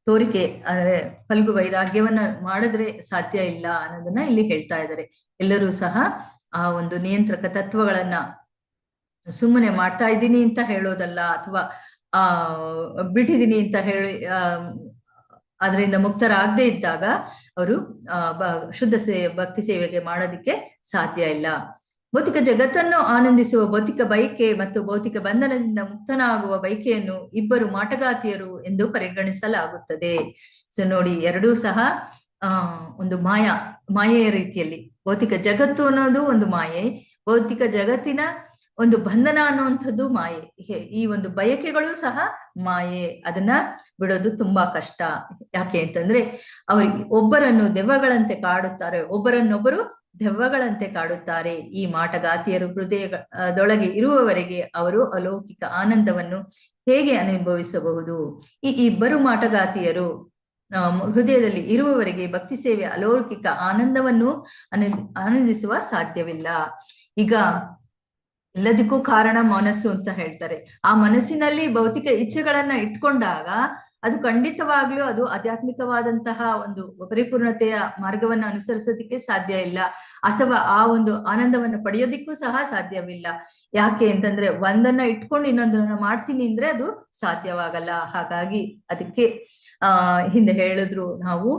ತೋರಿಕೆ ಅಂದ್ರೆ ಫಲ್ಗು ವೈರಾಗ್ಯವನ್ನ ಮಾಡಿದ್ರೆ ಸಾಧ್ಯ ಇಲ್ಲ ಅನ್ನೋದನ್ನ ಇಲ್ಲಿ ಹೇಳ್ತಾ ಇದ್ದಾರೆ. ಎಲ್ಲರೂ ಸಹ ಆ ಒಂದು ನಿಯಂತ್ರಕ ತತ್ವಗಳನ್ನ ಸುಮ್ಮನೆ ಮಾಡ್ತಾ ಇದ್ದೀನಿ ಅಂತ ಹೇಳೋದಲ್ಲ, ಅಥವಾ ಬಿಟ್ಟಿದ್ದೀನಿ ಅಂತ ಹೇಳಿ ಅದರಿಂದ ಮುಕ್ತರಾಗದೇ ಇದ್ದಾಗ ಅವರು ಶುದ್ಧ ಭಕ್ತಿ ಸೇವೆಗೆ ಮಾಡೋದಿಕ್ಕೆ ಸಾಧ್ಯ ಇಲ್ಲ. ಭೌತಿಕ ಜಗತ್ತನ್ನು ಆನಂದಿಸುವ ಭೌತಿಕ ಬಯಕೆ ಮತ್ತು ಭೌತಿಕ ಬಂಧನದಿಂದ ಮುಕ್ತನಾಗುವ ಬಯಕೆಯನ್ನು ಇಬ್ಬರು ಮಾಟಗಾತಿಯರು ಎಂದು ಪರಿಗಣಿಸಲಾಗುತ್ತದೆ. ಸೊ ನೋಡಿ, ಎರಡೂ ಸಹ ಒಂದು ಮಾಯೆಯ ರೀತಿಯಲ್ಲಿ, ಭೌತಿಕ ಜಗತ್ತು ಅನ್ನೋದು ಒಂದು ಮಾಯೆ, ಭೌತಿಕ ಜಗತ್ತಿನ ಒಂದು ಬಂಧನ ಅನ್ನುವಂಥದ್ದು ಮಾಯೆ. ಈ ಒಂದು ಬಯಕೆಗಳು ಸಹ ಮಾಯೆ. ಅದನ್ನ ಬಿಡೋದು ತುಂಬಾ ಕಷ್ಟ. ಯಾಕೆ ಅಂತಂದ್ರೆ ಅವರು ಒಬ್ಬರನ್ನು ದೆವ್ವಗಳಂತೆ ಕಾಡುತ್ತಾರೆ, ಒಬ್ಬರನ್ನೊಬ್ಬರು ದೆವ್ವಗಳಂತೆ ಕಾಡುತ್ತಾರೆ. ಈ ಮಾಟಗಾತಿಯರು ಹೃದಯದೊಳಗೆ ಇರುವವರೆಗೆ ಅವರು ಅಲೌಕಿಕ ಆನಂದವನ್ನು ಹೇಗೆ ಅನುಭವಿಸಬಹುದು? ಈ ಇಬ್ಬರು ಮಾಟಗಾತಿಯರು ಹೃದಯದಲ್ಲಿ ಇರುವವರೆಗೆ ಭಕ್ತಿ ಸೇವೆಯ ಅಲೌಕಿಕ ಆನಂದವನ್ನು ಆನಂದಿಸುವ ಸಾಧ್ಯವಿಲ್ಲ. ಈಗ ಎಲ್ಲದಕ್ಕೂ ಕಾರಣ ಮನಸ್ಸು ಅಂತ ಹೇಳ್ತಾರೆ. ಆ ಮನಸ್ಸಿನಲ್ಲಿ ಭೌತಿಕ ಇಚ್ಛೆಗಳನ್ನ ಇಟ್ಕೊಂಡಾಗ ಅದು ಖಂಡಿತವಾಗ್ಲೂ ಅದು ಆಧ್ಯಾತ್ಮಿಕವಾದಂತಹ ಒಂದು ಪರಿಪೂರ್ಣತೆಯ ಮಾರ್ಗವನ್ನು ಅನುಸರಿಸೋದಿಕ್ಕೆ ಸಾಧ್ಯ ಇಲ್ಲ, ಅಥವಾ ಆ ಒಂದು ಆನಂದವನ್ನು ಪಡೆಯೋದಿಕ್ಕೂ ಸಹ ಸಾಧ್ಯವಿಲ್ಲ. ಯಾಕೆ ಅಂತಂದ್ರೆ ಒಂದನ್ನ ಇಟ್ಕೊಂಡು ಇನ್ನೊಂದನ್ನ ಮಾಡ್ತೀನಿ ಅಂದ್ರೆ ಅದು ಸಾಧ್ಯವಾಗಲ್ಲ. ಹಾಗಾಗಿ ಅದಕ್ಕೆ ಹಿಂದೆ ಹೇಳಿದ್ರು, ನಾವು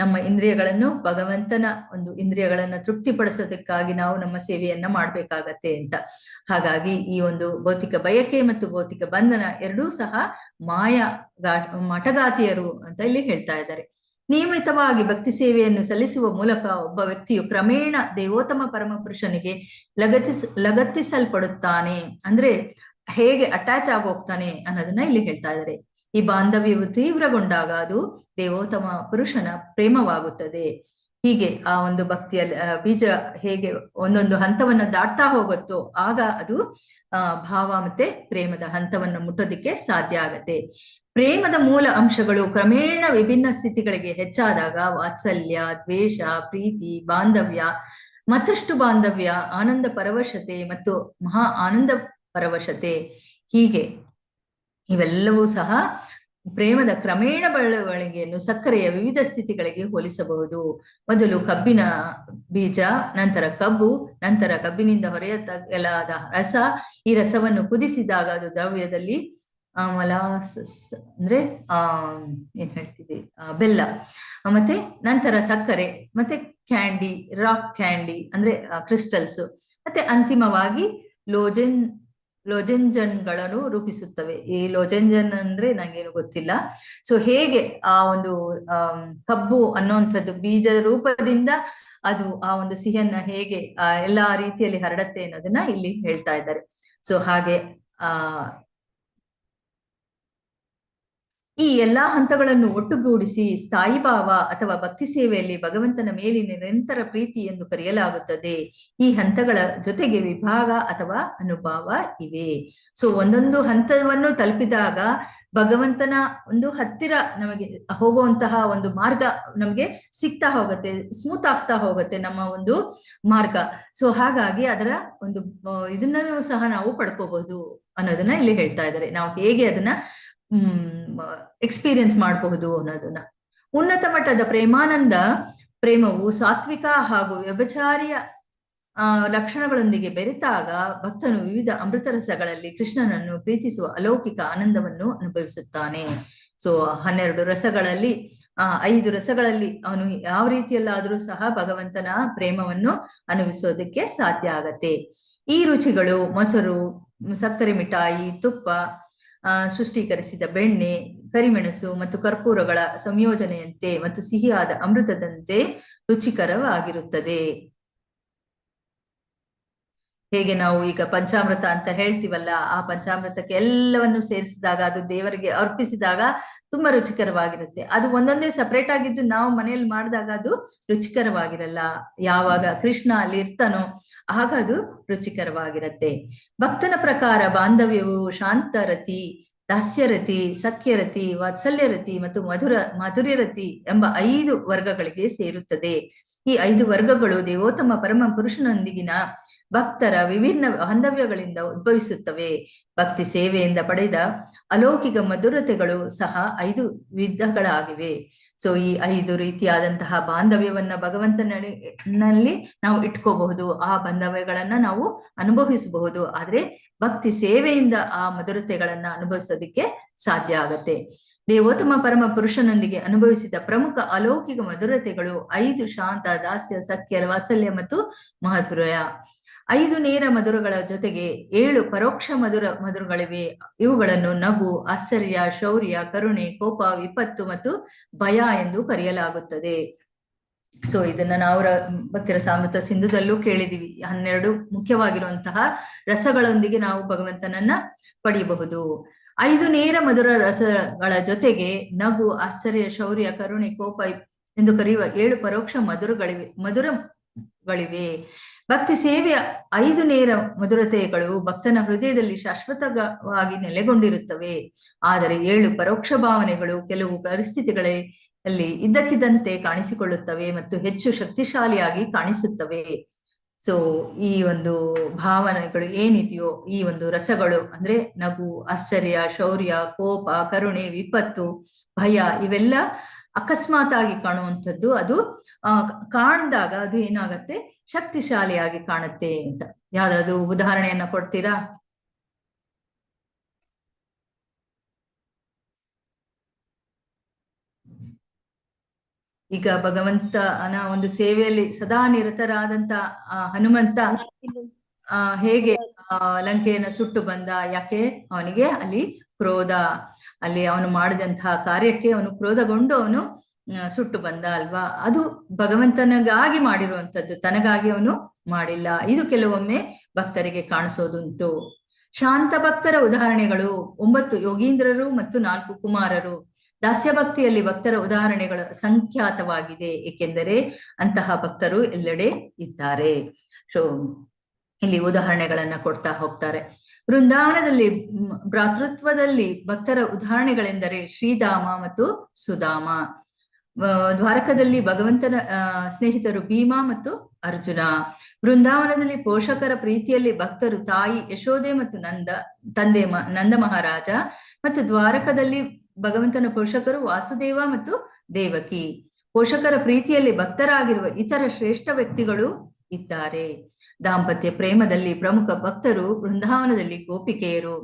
ನಮ್ಮ ಇಂದ್ರಿಯಗಳನ್ನು ಭಗವಂತನ ಒಂದು ಇಂದ್ರಿಯಗಳನ್ನ ತೃಪ್ತಿಪಡಿಸೋದಕ್ಕಾಗಿ ನಾವು ನಮ್ಮ ಸೇವೆಯನ್ನ ಮಾಡ್ಬೇಕಾಗತ್ತೆ ಅಂತ. ಹಾಗಾಗಿ ಈ ಒಂದು ಭೌತಿಕ ಬಯಕೆ ಮತ್ತು ಭೌತಿಕ ಬಂಧನ ಎರಡೂ ಸಹ ಮಠಗಾತಿಯರು ಅಂತ ಇಲ್ಲಿ ಹೇಳ್ತಾ ಇದ್ದಾರೆ. ನಿಯಮಿತವಾಗಿ ಭಕ್ತಿ ಸೇವೆಯನ್ನು ಸಲ್ಲಿಸುವ ಮೂಲಕ ಒಬ್ಬ ವ್ಯಕ್ತಿಯು ಕ್ರಮೇಣ ದೇವೋತ್ತಮ ಪರಮಪುರುಷನಿಗೆ ಲಗತ್ತಿಸಲ್ಪಡುತ್ತಾನೆ. ಅಂದ್ರೆ ಹೇಗೆ ಅಟ್ಯಾಚ್ ಆಗೋಗ್ತಾನೆ ಅನ್ನೋದನ್ನ ಇಲ್ಲಿ ಹೇಳ್ತಾ ಇದ್ದಾರೆ. ಈ ಬಾಂಧವ್ಯವು ತೀವ್ರಗೊಂಡಾಗ ಅದು ದೇವೋತ್ತಮ ಪುರುಷನ ಪ್ರೇಮವಾಗುತ್ತದೆ. ಹೀಗೆ ಆ ಒಂದು ಭಕ್ತಿಯ ಬೀಜ ಹೇಗೆ ಒಂದೊಂದು ಹಂತವನ್ನ ದಾಟ್ತಾ ಹೋಗುತ್ತೋ ಆಗ ಅದು ಭಾವ ಮತ್ತೆ ಪ್ರೇಮದ ಹಂತವನ್ನು ಮುಟ್ಟೋದಿಕ್ಕೆ ಸಾಧ್ಯ ಆಗತ್ತೆ. ಪ್ರೇಮದ ಮೂಲ ಅಂಶಗಳು ಕ್ರಮೇಣ ವಿಭಿನ್ನ ಸ್ಥಿತಿಗಳಿಗೆ ಹೆಚ್ಚಾದಾಗ ವಾತ್ಸಲ್ಯ, ದ್ವೇಷ, ಪ್ರೀತಿ, ಬಾಂಧವ್ಯ, ಮತ್ತಷ್ಟು ಬಾಂಧವ್ಯ, ಆನಂದ ಪರವಶತೆ ಮತ್ತು ಮಹಾ ಆನಂದ ಪರವಶತೆ, ಹೀಗೆ ಇವೆಲ್ಲವೂ ಸಹ ಪ್ರೇಮದ ಕ್ರಮೇಣ ಬೆಳವಣಿಗೆಯನ್ನು ಸಕ್ಕರೆಯ ವಿವಿಧ ಸ್ಥಿತಿಗಳಿಗೆ ಹೋಲಿಸಬಹುದು. ಮೊದಲು ಕಬ್ಬಿನ ಬೀಜ, ನಂತರ ಕಬ್ಬು, ನಂತರ ಕಬ್ಬಿನಿಂದ ಹೊರೆಯಲಾದ ರಸ. ಈ ರಸವನ್ನು ಕುದಿಸಿದಾಗ ಅದು ದ್ರವ್ಯದಲ್ಲಿ ಮಲಾಸಸ್ ಅಂದ್ರೆ ಏನ್ ಹೇಳ್ತೀವಿ ಬೆಲ್ಲ, ಮತ್ತೆ ನಂತರ ಸಕ್ಕರೆ, ಮತ್ತೆ ಕ್ಯಾಂಡಿ, ರಾಕ್ ಕ್ಯಾಂಡಿ ಅಂದ್ರೆ ಕ್ರಿಸ್ಟಲ್ಸ್, ಮತ್ತೆ ಅಂತಿಮವಾಗಿ ಲೋಜೆಂಜನ್ಗಳನ್ನು ರೂಪಿಸುತ್ತವೆ. ಈ ಲೋಜೆಂಜನ್ ಅಂದ್ರೆ ನಂಗೇನು ಗೊತ್ತಿಲ್ಲ. ಸೊ ಹೇಗೆ ಆ ಒಂದು ಕಬ್ಬು ಅನ್ನುವಂಥದ್ದು ಬೀಜ ರೂಪದಿಂದ ಅದು ಆ ಒಂದು ಸಿಹಿಯನ್ನ ಹೇಗೆ ಎಲ್ಲಾ ರೀತಿಯಲ್ಲಿ ಹರಡತ್ತೆ ಅನ್ನೋದನ್ನ ಇಲ್ಲಿ ಹೇಳ್ತಾ ಇದ್ದಾರೆ. ಸೊ ಹಾಗೆ ಈ ಎಲ್ಲಾ ಹಂತಗಳನ್ನು ಒಟ್ಟುಗೂಡಿಸಿ ಸ್ಥಾಯಿ ಭಾವ ಅಥವಾ ಭಕ್ತಿ ಸೇವೆಯಲ್ಲಿ ಭಗವಂತನ ಮೇಲಿನ ನಿರಂತರ ಪ್ರೀತಿ ಎಂದು ಕರೆಯಲಾಗುತ್ತದೆ. ಈ ಹಂತಗಳ ಜೊತೆಗೆ ವಿಭಾಗ ಅಥವಾ ಅನುಭವ ಇವೆ. ಸೊ ಒಂದೊಂದು ಹಂತವನ್ನು ತಲುಪಿದಾಗ ಭಗವಂತನ ಒಂದು ಹತ್ತಿರ ನಮಗೆ ಹೋಗುವಂತಹ ಒಂದು ಮಾರ್ಗ ನಮಗೆ ಸಿಗ್ತಾ ಹೋಗುತ್ತೆ, ಸ್ಮೂತ್ ಆಗ್ತಾ ಹೋಗುತ್ತೆ ನಮ್ಮ ಒಂದು ಮಾರ್ಗ. ಸೊ ಹಾಗಾಗಿ ಅದರ ಒಂದು ಇದನ್ನು ಸಹ ನಾವು ಪಡ್ಕೋಬಹುದು ಅನ್ನೋದನ್ನ ಇಲ್ಲಿ ಹೇಳ್ತಾ ಇದ್ದಾರೆ. ನಾವು ಹೇಗೆ ಅದನ್ನ ಎಕ್ಸ್ಪೀರಿಯನ್ಸ್ ಮಾಡಬಹುದು ಅನ್ನೋದನ್ನ. ಉನ್ನತ ಮಟ್ಟದ ಪ್ರೇಮವು ಸಾತ್ವಿಕ ಹಾಗೂ ವ್ಯಭಿಚಾರಿಯ ಲಕ್ಷಣಗಳೊಂದಿಗೆ ಬೆರೆತಾಗ ಭಕ್ತನು ವಿವಿಧ ಅಮೃತ ರಸಗಳಲ್ಲಿ ಕೃಷ್ಣನನ್ನು ಪ್ರೀತಿಸುವ ಅಲೌಕಿಕ ಆನಂದವನ್ನು ಅನುಭವಿಸುತ್ತಾನೆ. ಸೊ 12 ರಸಗಳಲ್ಲಿ 5 ರಸಗಳಲ್ಲಿ ಅವನು ಯಾವ ರೀತಿಯಲ್ಲಾದ್ರೂ ಸಹ ಭಗವಂತನ ಪ್ರೇಮವನ್ನು ಅನುಭವಿಸೋದಕ್ಕೆ ಸಾಧ್ಯ ಆಗತ್ತೆ. ಈ ರುಚಿಗಳು ಮೊಸರು, ಸಕ್ಕರೆ ಮಿಠಾಯಿ, ತುಪ್ಪ, ಸೃಷ್ಟೀಕರಿಸಿದ ಬೆಣ್ಣೆ, ಕರಿಮೆಣಸು ಮತ್ತು ಕರ್ಪೂರಗಳ ಸಂಯೋಜನೆಯಂತೆ ಮತ್ತು ಸಿಹಿಯಾದ ಅಮೃತದಂತೆ ರುಚಿಕರವಾಗಿರುತ್ತದೆ. ಹೇಗೆ ನಾವು ಈಗ ಪಂಚಾಮೃತ ಅಂತ ಹೇಳ್ತೀವಲ್ಲ, ಆ ಪಂಚಾಮೃತಕ್ಕೆ ಎಲ್ಲವನ್ನು ಸೇರಿಸಿದಾಗ, ಅದು ದೇವರಿಗೆ ಅರ್ಪಿಸಿದಾಗ ತುಂಬಾ ರುಚಿಕರವಾಗಿರುತ್ತೆ. ಅದು ಒಂದೊಂದೇ ಸಪರೇಟ್ ಆಗಿದ್ದು ನಾವು ಮನೆಯಲ್ಲಿ ಮಾಡಿದಾಗ ಅದು ರುಚಿಕರವಾಗಿರಲ್ಲ. ಯಾವಾಗ ಕೃಷ್ಣ ಅಲ್ಲಿ ಇರ್ತಾನೋ ಆಗ ಅದು ರುಚಿಕರವಾಗಿರತ್ತೆ. ಭಕ್ತನ ಪ್ರಕಾರ ಬಾಂಧವ್ಯವು ಶಾಂತರತಿ, ದಾಸ್ಯರತಿ, ಸಖ್ಯರತಿ, ವಾತ್ಸಲ್ಯರತಿ ಮತ್ತು ಮಧುರ್ಯರತಿ ಎಂಬ 5 ವರ್ಗಗಳಿಗೆ ಸೇರುತ್ತದೆ. ಈ 5 ವರ್ಗಗಳು ದೇವೋತ್ತಮ ಪರಮ ಪುರುಷನೊಂದಿಗಿನ ಭಕ್ತರ ವಿಭಿನ್ನ ಬಾಂಧವ್ಯಗಳಿಂದ ಉದ್ಭವಿಸುತ್ತವೆ. ಭಕ್ತಿ ಸೇವೆಯಿಂದ ಪಡೆದ ಅಲೌಕಿಕ ಮಧುರತೆಗಳು ಸಹ 5 ವಿಧಗಳಾಗಿವೆ. ಸೊ ಈ 5 ರೀತಿಯಾದಂತಹ ಬಾಂಧವ್ಯವನ್ನ ಭಗವಂತನಲ್ಲಿ ನಾವು ಇಟ್ಕೋಬಹುದು, ಆ ಬಾಂಧವ್ಯಗಳನ್ನ ನಾವು ಅನುಭವಿಸಬಹುದು. ಆದ್ರೆ ಭಕ್ತಿ ಸೇವೆಯಿಂದ ಆ ಮಧುರತೆಗಳನ್ನ ಅನುಭವಿಸೋದಿಕ್ಕೆ ಸಾಧ್ಯ ಆಗತ್ತೆ. ದೇವೋತ್ತಮ ಪರಮ ಪುರುಷನೊಂದಿಗೆ ಅನುಭವಿಸಿದ ಪ್ರಮುಖ ಅಲೌಕಿಕ ಮಧುರತೆಗಳು 5: ಶಾಂತ, ದಾಸ್ಯ, ಸಖ್ಯ, ವಾತ್ಸಲ್ಯ ಮತ್ತು ಮಾಧುರ್ಯ. 5 ನೇರ ಮಧುರಗಳ ಜೊತೆಗೆ 7 ಪರೋಕ್ಷ ಮಧುರಗಳಿವೆ. ಇವುಗಳನ್ನು ನಗು, ಆಶ್ಚರ್ಯ, ಶೌರ್ಯ, ಕರುಣೆ, ಕೋಪ, ವಿಪತ್ತು ಮತ್ತು ಭಯ ಎಂದು ಕರೆಯಲಾಗುತ್ತದೆ. ಸೊ ಇದನ್ನ ನಾವು ಭಕ್ತಿ ರಸಾಮೃತ ಸಿಂಧುದಲ್ಲೂ ಕೇಳಿದೀವಿ. 12 ಮುಖ್ಯವಾಗಿರುವಂತಹ ರಸಗಳೊಂದಿಗೆ ನಾವು ಭಗವಂತನನ್ನ ಪಡೆಯಬಹುದು. 5 ನೇರ ಮಧುರ ರಸಗಳ ಜೊತೆಗೆ ನಗು, ಆಶ್ಚರ್ಯ, ಶೌರ್ಯ, ಕರುಣೆ, ಕೋಪ ಎಂದು ಕರೆಯುವ 7 ಪರೋಕ್ಷ ಮಧುರಗಳಿವೆ. ಭಕ್ತಿ ಸೇವೆಯ 5 ನೇರ ಮಧುರತೆಗಳು ಭಕ್ತನ ಹೃದಯದಲ್ಲಿ ಶಾಶ್ವತವಾಗಿ ನೆಲೆಗೊಂಡಿರುತ್ತವೆ. ಆದರೆ 7 ಪರೋಕ್ಷ ಭಾವನೆಗಳು ಕೆಲವು ಪರಿಸ್ಥಿತಿಗಳಲ್ಲಿ ಇದ್ದಕ್ಕಿದ್ದಂತೆ ಕಾಣಿಸಿಕೊಳ್ಳುತ್ತವೆ ಮತ್ತು ಹೆಚ್ಚು ಶಕ್ತಿಶಾಲಿಯಾಗಿ ಕಾಣಿಸುತ್ತವೆ. ಸೊ ಈ ಒಂದು ಭಾವನೆಗಳು ಏನಿದೆಯೋ, ಈ ಒಂದು ರಸಗಳು ಅಂದ್ರೆ ನಗು, ಆಶ್ಚರ್ಯ, ಶೌರ್ಯ, ಕೋಪ, ಕರುಣೆ, ವಿಪತ್ತು, ಭಯ, ಇವೆಲ್ಲ ಅಕಸ್ಮಾತ್ ಆಗಿ ಕಾಣುವಂಥದ್ದು. ಅದು ಕಾಣ್ದಾಗ ಅದು ಏನಾಗತ್ತೆ, ಶಕ್ತಿಶಾಲಿಯಾಗಿ ಕಾಣುತ್ತೆ ಅಂತ. ಯಾವ್ದಾದ್ರು ಉದಾಹರಣೆಯನ್ನ ಕೊಡ್ತೀರಾ? ಈಗ ಭಗವಂತನ ಒಂದು ಸೇವೆಯಲ್ಲಿ ಸದಾ ನಿರತರಾದಂತ ಹನುಮಂತ ಹೇಗೆ ಲಂಕೆಯನ್ನ ಸುಟ್ಟು ಬಂದ? ಯಾಕೆ? ಅವನಿಗೆ ಅಲ್ಲಿ ಕ್ರೋಧ, ಅಲ್ಲಿ ಅವನು ಮಾಡಿದಂತಹ ಕಾರ್ಯಕ್ಕೆ ಅವನು ಕ್ರೋಧಗೊಂಡು ಅವನು ಸುಟ್ಟು ಬಂದ ಅಲ್ವಾ? ಅದು ಭಗವಂತನಿಗಾಗಿ ಮಾಡಿರುವಂಥದ್ದು, ತನಗಾಗಿ ಅವನು ಮಾಡಿಲ್ಲ. ಇದು ಕೆಲವೊಮ್ಮೆ ಭಕ್ತರಿಗೆ ಕಾಣಿಸೋದುಂಟು. ಶಾಂತ ಭಕ್ತರ ಉದಾಹರಣೆಗಳು 9 ಯೋಗೀಂದ್ರರು ಮತ್ತು 4 ಕುಮಾರರು. ದಾಸ್ಯ ಭಕ್ತಿಯಲ್ಲಿ ಭಕ್ತರ ಉದಾಹರಣೆಗಳು ಸಂಖ್ಯಾತವಾಗಿದೆ, ಏಕೆಂದರೆ ಅಂತಹ ಭಕ್ತರು ಎಲ್ಲೆಡೆ ಇದ್ದಾರೆ. ಸೊ ಇಲ್ಲಿ ಉದಾಹರಣೆಗಳನ್ನ ಕೊಡ್ತಾ ಹೋಗ್ತಾರೆ. ವೃಂದಾವನದಲ್ಲಿ ಭ್ರಾತೃತ್ವದಲ್ಲಿ ಭಕ್ತರ ಉದಾಹರಣೆಗಳೆಂದರೆ ಶ್ರೀಧಾಮ ಮತ್ತು ಸುಧಾಮ. ದ್ವಾರಕದಲ್ಲಿ ಭಗವಂತನ ಸ್ನೇಹಿತರು ಭೀಮ ಮತ್ತು ಅರ್ಜುನ. ವೃಂದಾವನದಲ್ಲಿ ಪೋಷಕರ ಪ್ರೀತಿಯಲ್ಲಿ ಭಕ್ತರು ತಾಯಿ ಯಶೋದೆ ಮತ್ತು ತಂದೆ ನಂದ ಮಹಾರಾಜ. ಮತ್ತು ದ್ವಾರಕದಲ್ಲಿ ಭಗವಂತನ ಪೋಷಕರು ವಾಸುದೇವ ಮತ್ತು ದೇವಕಿ. ಪೋಷಕರ ಪ್ರೀತಿಯಲ್ಲಿ ಭಕ್ತರಾಗಿರುವ ಇತರ ಶ್ರೇಷ್ಠ ವ್ಯಕ್ತಿಗಳು ಇದ್ದಾರೆ. ದಾಂಪತ್ಯ ಪ್ರೇಮದಲ್ಲಿ ಪ್ರಮುಖ ಭಕ್ತರು ವೃಂದಾವನದಲ್ಲಿ ಗೋಪಿಕೆಯರು,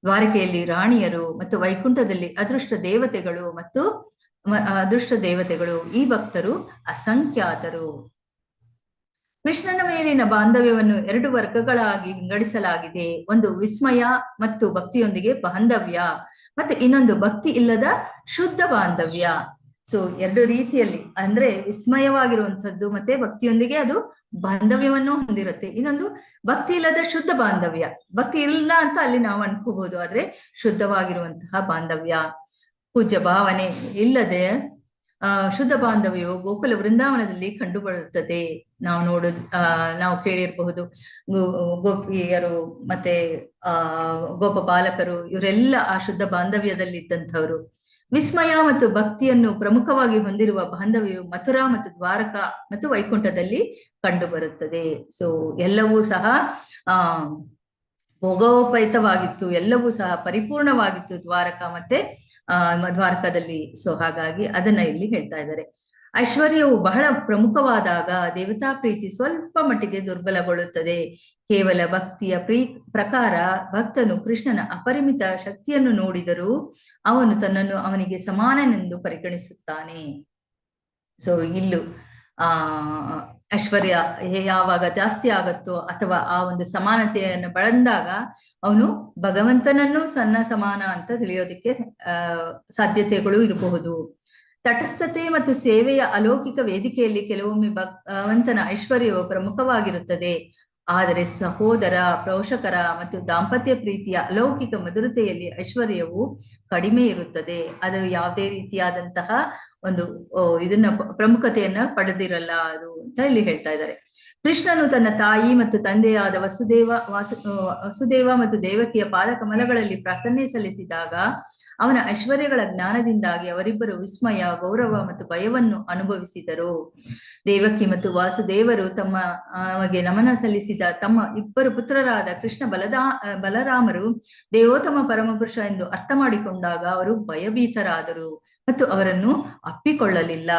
ದ್ವಾರಕೆಯಲ್ಲಿ ರಾಣಿಯರು ಮತ್ತು ವೈಕುಂಠದಲ್ಲಿ ಅದೃಷ್ಟ ದೇವತೆಗಳು. ಈ ಭಕ್ತರು ಅಸಂಖ್ಯಾತರು. ಕೃಷ್ಣನ ಮೇಲಿನ ಬಾಂಧವ್ಯವನ್ನು 2 ವರ್ಗಗಳಾಗಿ ವಿಂಗಡಿಸಲಾಗಿದೆ. ಒಂದು ವಿಸ್ಮಯ ಮತ್ತು ಭಕ್ತಿಯೊಂದಿಗೆ ಬಾಂಧವ್ಯ, ಮತ್ತೆ ಇನ್ನೊಂದು ಭಕ್ತಿ ಇಲ್ಲದ ಶುದ್ಧ ಬಾಂಧವ್ಯ. ಸೊ 2 ರೀತಿಯಲ್ಲಿ, ಅಂದ್ರೆ ವಿಸ್ಮಯವಾಗಿರುವಂಥದ್ದು ಮತ್ತೆ ಭಕ್ತಿಯೊಂದಿಗೆ ಅದು ಬಾಂಧವ್ಯವನ್ನು ಹೊಂದಿರುತ್ತೆ. ಇನ್ನೊಂದು ಭಕ್ತಿ ಇಲ್ಲದ ಶುದ್ಧ ಬಾಂಧವ್ಯ. ಭಕ್ತಿ ಇಲ್ಲ ಅಂತ ಅಲ್ಲಿ ನಾವು ಅನ್ಕೋಬಹುದು, ಆದ್ರೆ ಶುದ್ಧವಾಗಿರುವಂತಹ ಬಾಂಧವ್ಯ. ಪೂಜ್ಯ ಭಾವನೆ ಇಲ್ಲದೆ ಶುದ್ಧ ಬಾಂಧವ್ಯವು ಗೋಕುಲ ವೃಂದಾವನದಲ್ಲಿ ಕಂಡುಬರುತ್ತದೆ. ನಾವು ಕೇಳಿರಬಹುದು, ಗೋಪಿಯರು ಮತ್ತೆ ಗೋಪ ಬಾಲಕರು ಇವರೆಲ್ಲ ಆ ಶುದ್ಧ ಬಾಂಧವ್ಯದಲ್ಲಿದ್ದಂಥವ್ರು. ವಿಸ್ಮಯ ಮತ್ತು ಭಕ್ತಿಯನ್ನು ಪ್ರಮುಖವಾಗಿ ಹೊಂದಿರುವ ಬಾಂಧವ್ಯವು ಮಥುರಾ ಮತ್ತು ದ್ವಾರಕಾ ಮತ್ತು ವೈಕುಂಠದಲ್ಲಿ ಕಂಡುಬರುತ್ತದೆ. ಸೊ ಎಲ್ಲವೂ ಸಹ ಭೋಗೋಪೇತವಾಗಿತ್ತು, ಎಲ್ಲವೂ ಸಹ ಪರಿಪೂರ್ಣವಾಗಿತ್ತು ದ್ವಾರಕಾ ಮತ್ತೆ ದ್ವಾರಕದಲ್ಲಿ. ಸೊ ಹಾಗಾಗಿ ಅದನ್ನ ಇಲ್ಲಿ ಹೇಳ್ತಾ ಇದ್ದಾರೆ. ಐಶ್ವರ್ಯವು ಬಹಳ ಪ್ರಮುಖವಾದಾಗ ದೇವತಾ ಪ್ರೀತಿ ಸ್ವಲ್ಪ ಮಟ್ಟಿಗೆ ದುರ್ಬಲಗೊಳ್ಳುತ್ತದೆ. ಕೇವಲ ಭಕ್ತಿಯ ಪ್ರಕಾರ ಭಕ್ತನು ಕೃಷ್ಣನ ಅಪರಿಮಿತ ಶಕ್ತಿಯನ್ನು ನೋಡಿದರೂ ಅವನು ತನ್ನನ್ನು ಅವನಿಗೆ ಸಮಾನನೆಂದು ಪರಿಗಣಿಸುತ್ತಾನೆ. ಸೊ ಇಲ್ಲೂ ಐಶ್ವರ್ಯ ಯಾವಾಗ ಜಾಸ್ತಿ ಆಗತ್ತೋ ಅಥವಾ ಆ ಒಂದು ಸಮಾನತೆಯನ್ನು ಬಂದಾಗ ಅವನು ಭಗವಂತನನ್ನು ಸಮಾನ ಅಂತ ತಿಳಿಯೋದಕ್ಕೆ ಸಾಧ್ಯತೆಗಳು ಇರಬಹುದು. ತಟಸ್ಥತೆ ಮತ್ತು ಸೇವೆಯ ಅಲೌಕಿಕ ವೇದಿಕೆಯಲ್ಲಿ ಕೆಲವೊಮ್ಮೆ ಭಗವಂತನ ಐಶ್ವರ್ಯವು ಪ್ರಮುಖವಾಗಿರುತ್ತದೆ. ಆದರೆ ಸಹೋದರ, ಪೋಷಕರ ಮತ್ತು ದಾಂಪತ್ಯ ಪ್ರೀತಿಯ ಅಲೌಕಿಕ ಮಧುರತೆಯಲ್ಲಿ ಐಶ್ವರ್ಯವು ಕಡಿಮೆ ಇರುತ್ತದೆ. ಅದು ಯಾವುದೇ ರೀತಿಯಾದಂತಹ ಒಂದು ಇದನ್ನ ಪ್ರಮುಖತೆಯನ್ನ ಪಡೆದಿರಲ್ಲ ಅದು ಅಂತ ಇಲ್ಲಿ ಹೇಳ್ತಾ ಇದ್ದಾರೆ. ಕೃಷ್ಣನು ತನ್ನ ತಾಯಿ ಮತ್ತು ತಂದೆಯಾದ ವಸುದೇವ ಮತ್ತು ದೇವಕಿಯ ಪಾದಕಮಲಗಳಲ್ಲಿ ಪ್ರಾರ್ಥನೆ ಸಲ್ಲಿಸಿದಾಗ ಅವನ ಐಶ್ವರ್ಯಗಳ ಜ್ಞಾನದಿಂದಾಗಿ ಅವರಿಬ್ಬರು ವಿಸ್ಮಯ, ಗೌರವ ಮತ್ತು ಭಯವನ್ನು ಅನುಭವಿಸಿದರು. ದೇವಕಿ ಮತ್ತು ವಾಸುದೇವರು ತಮಗೆ ನಮನ ಸಲ್ಲಿಸಿದ ತಮ್ಮ ಇಬ್ಬರು ಪುತ್ರರಾದ ಕೃಷ್ಣ ಬಲರಾಮರು ದೇವೋತ್ತಮ ಪರಮಪುರುಷ ಎಂದು ಅರ್ಥ ಮಾಡಿಕೊಂಡಾಗ ಅವರು ಭಯಭೀತರಾದರು ಮತ್ತು ಅವರನ್ನು ಅಪ್ಪಿಕೊಳ್ಳಲಿಲ್ಲ.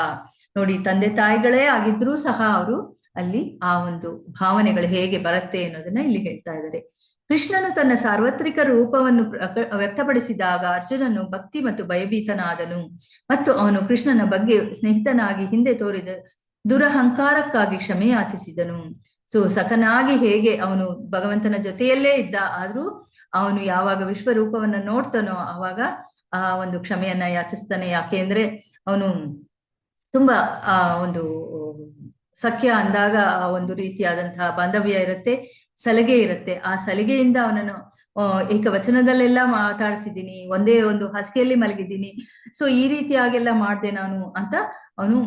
ನೋಡಿ, ತಂದೆ ತಾಯಿಗಳೇ ಆಗಿದ್ರೂ ಸಹ ಅವರು ಅಲ್ಲಿ ಆ ಒಂದು ಭಾವನೆಗಳು ಹೇಗೆ ಬರುತ್ತೆ ಅನ್ನೋದನ್ನ ಇಲ್ಲಿ ಹೇಳ್ತಾ ಇದ್ದಾರೆ. ಕೃಷ್ಣನು ತನ್ನ ಸಾರ್ವತ್ರಿಕ ರೂಪವನ್ನು ವ್ಯಕ್ತಪಡಿಸಿದಾಗ ಅರ್ಜುನನು ಭಕ್ತಿ ಮತ್ತು ಭಯಭೀತನಾದನು ಮತ್ತು ಅವನು ಕೃಷ್ಣನ ಬಗ್ಗೆ ಸ್ನೇಹಿತನಾಗಿ ಹಿಂದೆ ತೋರಿದ ದುರಹಂಕಾರಕ್ಕಾಗಿ ಕ್ಷಮೆ ಯಾಚಿಸಿದನು. ಸಖನಾಗಿ ಹೇಗೆ ಅವನು ಭಗವಂತನ ಜೊತೆಯಲ್ಲೇ ಇದ್ದ, ಆದ್ರೂ ಅವನು ಯಾವಾಗ ವಿಶ್ವರೂಪವನ್ನ ನೋಡ್ತಾನೋ ಆವಾಗ ಆ ಒಂದು ಕ್ಷಮೆಯನ್ನ ಯಾಚಿಸ್ತಾನೆ. ಯಾಕೆ ಅಂದ್ರೆ ಅವನು ತುಂಬಾ ಒಂದು ಸಖ್ಯ ಅಂದಾಗ ಒಂದು ರೀತಿಯಾದಂತಹ ಬಾಂಧವ್ಯ ಇರುತ್ತೆ, ಸಲಿಗೆ ಇರುತ್ತೆ. ಆ ಸಲಿಗೆಯಿಂದ ಅವನನ್ನು ಏಕವಚನದಲ್ಲೆಲ್ಲ ಮಾತಾಡಿಸಿದ್ದೀನಿ, ಒಂದೇ ಒಂದು ಹಾಸಿಗೆಯಲ್ಲಿ ಮಲಗಿದ್ದೀನಿ, ಈ ರೀತಿಯಾಗೆಲ್ಲ ಮಾಡ್ದೆ ನಾನು ಅಂತ ಅವನು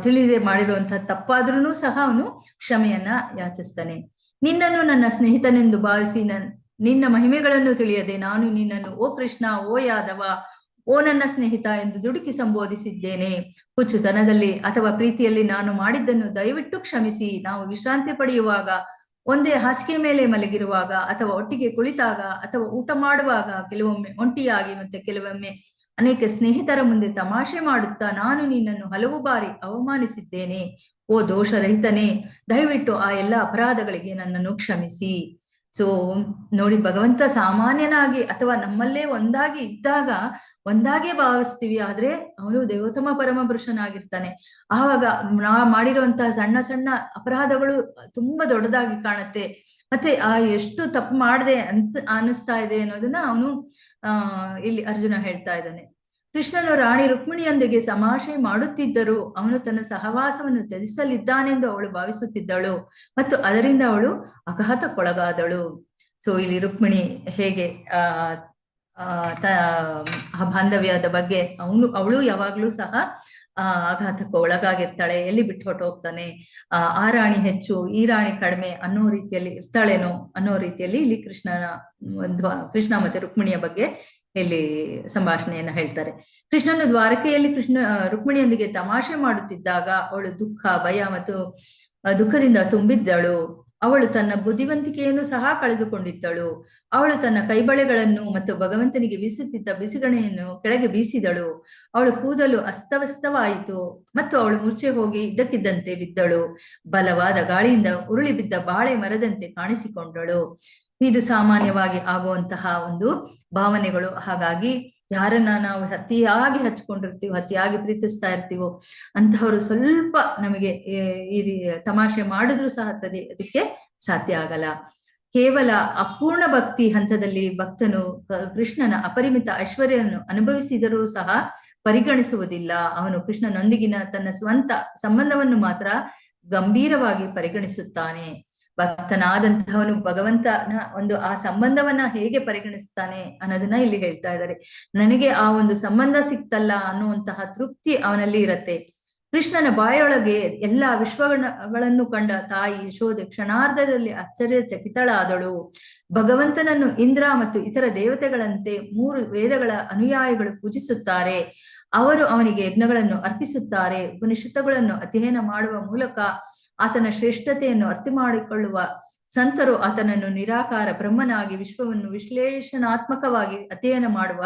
ತಿಳಿದೇ ಮಾಡಿರುವಂತಹ ತಪ್ಪಾದ್ರೂ ಸಹ ಅವನು ಕ್ಷಮೆಯನ್ನ ಯಾಚಿಸ್ತಾನೆ. ನಿನ್ನನ್ನು ನನ್ನ ಸ್ನೇಹಿತನೆಂದು ಭಾವಿಸಿ ನಿನ್ನ ಮಹಿಮೆಗಳನ್ನು ತಿಳಿಯದೆ ನಾನು ನಿನ್ನನ್ನು ಓ ಕೃಷ್ಣ, ಓ ಯಾದವ, ಓ ನನ್ನ ಸ್ನೇಹಿತ ಎಂದು ದುಡುಕಿ ಸಂಬೋಧಿಸಿದ್ದೇನೆ. ಹುಚ್ಚುತನದಲ್ಲಿ ಅಥವಾ ಪ್ರೀತಿಯಲ್ಲಿ ನಾನು ಮಾಡಿದ್ದನ್ನು ದಯವಿಟ್ಟು ಕ್ಷಮಿಸಿ. ನಾವು ವಿಶ್ರಾಂತಿ ಪಡೆಯುವಾಗ, ಒಂದೇ ಹಾಸಿಗೆ ಮೇಲೆ ಮಲಗಿರುವಾಗ, ಅಥವಾ ಒಟ್ಟಿಗೆ ಕುಳಿತಾಗ, ಅಥವಾ ಊಟ ಮಾಡುವಾಗ, ಕೆಲವೊಮ್ಮೆ ಒಂಟಿಯಾಗಿ ಮತ್ತೆ ಕೆಲವೊಮ್ಮೆ ಅನೇಕ ಸ್ನೇಹಿತರ ಮುಂದೆ ತಮಾಷೆ ಮಾಡುತ್ತಾ ನಾನು ನಿನ್ನನ್ನು ಹಲವು ಬಾರಿ ಅವಮಾನಿಸಿದ್ದೇನೆ. ಓ ದೋಷರಹಿತನೇ, ದಯವಿಟ್ಟು ಆ ಎಲ್ಲ ಅಪರಾಧಗಳಿಗೆ ನನ್ನನ್ನು ಕ್ಷಮಿಸಿ. ನೋಡಿ, ಭಗವಂತ ಸಾಮಾನ್ಯನಾಗಿ ಅಥವಾ ನಮ್ಮಲ್ಲೇ ಒಂದಾಗಿ ಇದ್ದಾಗ ಒಂದಾಗೆ ಭಾವಿಸ್ತೀವಿ, ಆದ್ರೆ ಅವನು ದೇವೋತ್ತಮ ಪರಮಪುರುಷನಾಗಿರ್ತಾನೆ. ಆವಾಗ ಮಾಡಿರುವಂತಹ ಸಣ್ಣ ಸಣ್ಣ ಅಪರಾಧಗಳು ತುಂಬಾ ದೊಡ್ಡದಾಗಿ ಕಾಣುತ್ತೆ. ಮತ್ತೆ ಎಷ್ಟು ತಪ್ಪು ಮಾಡಿದೆ ಅಂತ ಅನಿಸ್ತಾ ಇದೆ ಅನ್ನೋದನ್ನ ಅವನು ಇಲ್ಲಿ ಅರ್ಜುನ ಹೇಳ್ತಾ ಇದ್ದಾನೆ. ಕೃಷ್ಣನು ರಾಣಿ ರುಕ್ಮಿಣಿಯೊಂದಿಗೆ ತಮಾಷೆ ಮಾಡುತ್ತಿದ್ದರೂ ಅವನು ತನ್ನ ಸಹವಾಸವನ್ನು ತ್ಯಜಿಸಲಿದ್ದಾನೆಂದು ಅವಳು ಭಾವಿಸುತ್ತಿದ್ದಳು ಮತ್ತು ಅದರಿಂದ ಅವಳು ಆಘಾತಕ್ಕೊಳಗಾದಳು. ಇಲ್ಲಿ ರುಕ್ಮಿಣಿ ಹೇಗೆ ಆ ಬಾಂಧವ್ಯದ ಬಗ್ಗೆ ಅವಳು ಯಾವಾಗ್ಲೂ ಸಹ ಆಘಾತಕ್ಕೆ ಒಳಗಾಗಿರ್ತಾಳೆ. ಎಲ್ಲಿ ಬಿಟ್ಟು ಹೊಟ್ಟೋಗ್ತಾನೆ, ಆ ರಾಣಿ ಹೆಚ್ಚು ಈ ರಾಣಿ ಕಡಿಮೆ ಅನ್ನೋ ರೀತಿಯಲ್ಲಿ ಇರ್ತಾಳೇನೋ ಅನ್ನೋ ರೀತಿಯಲ್ಲಿ ಇಲ್ಲಿ ಕೃಷ್ಣ ಮತ್ತೆ ರುಕ್ಮಿಣಿಯ ಬಗ್ಗೆ ಇಲ್ಲಿ ಸಂಭಾಷಣೆಯನ್ನ ಹೇಳ್ತಾರೆ. ಕೃಷ್ಣನು ದ್ವಾರಕೆಯಲ್ಲಿ ರುಕ್ಮಿಣಿಯೊಂದಿಗೆ ತಮಾಷೆ ಮಾಡುತ್ತಿದ್ದಾಗ ಅವಳು ದುಃಖ, ಭಯ ಮತ್ತು ದುಃಖದಿಂದ ತುಂಬಿದ್ದಳು. ಅವಳು ತನ್ನ ಬುದ್ಧಿವಂತಿಕೆಯನ್ನು ಸಹ ಕಳೆದುಕೊಂಡಿದ್ದಳು. ಅವಳು ತನ್ನ ಕೈಬಳೆಗಳನ್ನು ಮತ್ತು ಭಗವಂತನಿಗೆ ಬೀಸುತ್ತಿದ್ದ ಬಿಸಿಗಣೆಯನ್ನು ಕೆಳಗೆ ಬೀಸಿದಳು. ಅವಳು ಕೂದಲು ಅಸ್ತವ್ಯಸ್ತವಾಯಿತು ಮತ್ತು ಅವಳು ಮೂರ್ಛೆ ಹೋಗಿ ಇದ್ದಕ್ಕಿದ್ದಂತೆ ಬಿದ್ದಳು. ಬಲವಾದ ಗಾಳಿಯಿಂದ ಉರುಳಿ ಬಿದ್ದ ಬಾಳೆ ಮರದಂತೆ ಕಾಣಿಸಿಕೊಂಡಳು. ಇದು ಸಾಮಾನ್ಯವಾಗಿ ಆಗುವಂತಹ ಒಂದು ಭಾವನೆಗಳು. ಹಾಗಾಗಿ ಯಾರನ್ನ ನಾವು ಅತಿಯಾಗಿ ಹಚ್ಕೊಂಡಿರ್ತೀವೋ, ಅತಿಯಾಗಿ ಪ್ರೀತಿಸ್ತಾ ಇರ್ತೀವೋ ಅಂತಹವರು ಸ್ವಲ್ಪ ನಮಗೆ ಈ ತಮಾಷೆ ಮಾಡಿದ್ರು ಸಹ ಅದಕ್ಕೆ ಸಾಧ್ಯ ಆಗಲ್ಲ. ಕೇವಲ ಅಪೂರ್ಣ ಭಕ್ತಿ ಹಂತದಲ್ಲಿ ಭಕ್ತನು ಕೃಷ್ಣನ ಅಪರಿಮಿತ ಐಶ್ವರ್ಯವನ್ನು ಅನುಭವಿಸಿದರೂ ಸಹ ಪರಿಗಣಿಸುವುದಿಲ್ಲ. ಅವನು ಕೃಷ್ಣನೊಂದಿಗಿನ ತನ್ನ ಸ್ವಂತ ಸಂಬಂಧವನ್ನು ಮಾತ್ರ ಗಂಭೀರವಾಗಿ ಪರಿಗಣಿಸುತ್ತಾನೆ. ಭಕ್ತನಾದಂತಹವನು ಭಗವಂತನ ಒಂದು ಆ ಸಂಬಂಧವನ್ನ ಹೇಗೆ ಪರಿಗಣಿಸ್ತಾನೆ ಅನ್ನೋದನ್ನ ಇಲ್ಲಿ ಹೇಳ್ತಾ ಇದ್ದಾರೆ. ನನಗೆ ಆ ಒಂದು ಸಂಬಂಧ ಸಿಕ್ತಲ್ಲ ಅನ್ನುವಂತಹ ತೃಪ್ತಿ ಅವನಲ್ಲಿ ಇರತ್ತೆ. ಕೃಷ್ಣನ ಬಾಯೊಳಗೆ ಎಲ್ಲಾ ವಿಶ್ವಗಳನ್ನು ಕಂಡ ತಾಯಿ ಯಶೋದೆ ಕ್ಷಣಾರ್ಧದಲ್ಲಿ ಆಶ್ಚರ್ಯಚಕಿತಳಾದಳು. ಭಗವಂತನನ್ನು ಇಂದ್ರ ಮತ್ತು ಇತರ ದೇವತೆಗಳಂತೆ 3 ವೇದಗಳ ಅನುಯಾಯಿಗಳು ಪೂಜಿಸುತ್ತಾರೆ. ಅವರು ಅವನಿಗೆ ಯಜ್ಞಗಳನ್ನು ಅರ್ಪಿಸುತ್ತಾರೆ. ಉಪನಿಷತ್ತುಗಳನ್ನು ಅಧ್ಯಯನ ಮಾಡುವ ಮೂಲಕ ಆತನ ಶ್ರೇಷ್ಠತೆಯನ್ನು ಅರ್ಥ ಮಾಡಿಕೊಳ್ಳುವ ಸಂತರು ಆತನನ್ನು ನಿರಾಕಾರ ಬ್ರಹ್ಮನಾಗಿ, ವಿಶ್ವವನ್ನು ವಿಶ್ಲೇಷಣಾತ್ಮಕವಾಗಿ ಅಧ್ಯಯನ ಮಾಡುವ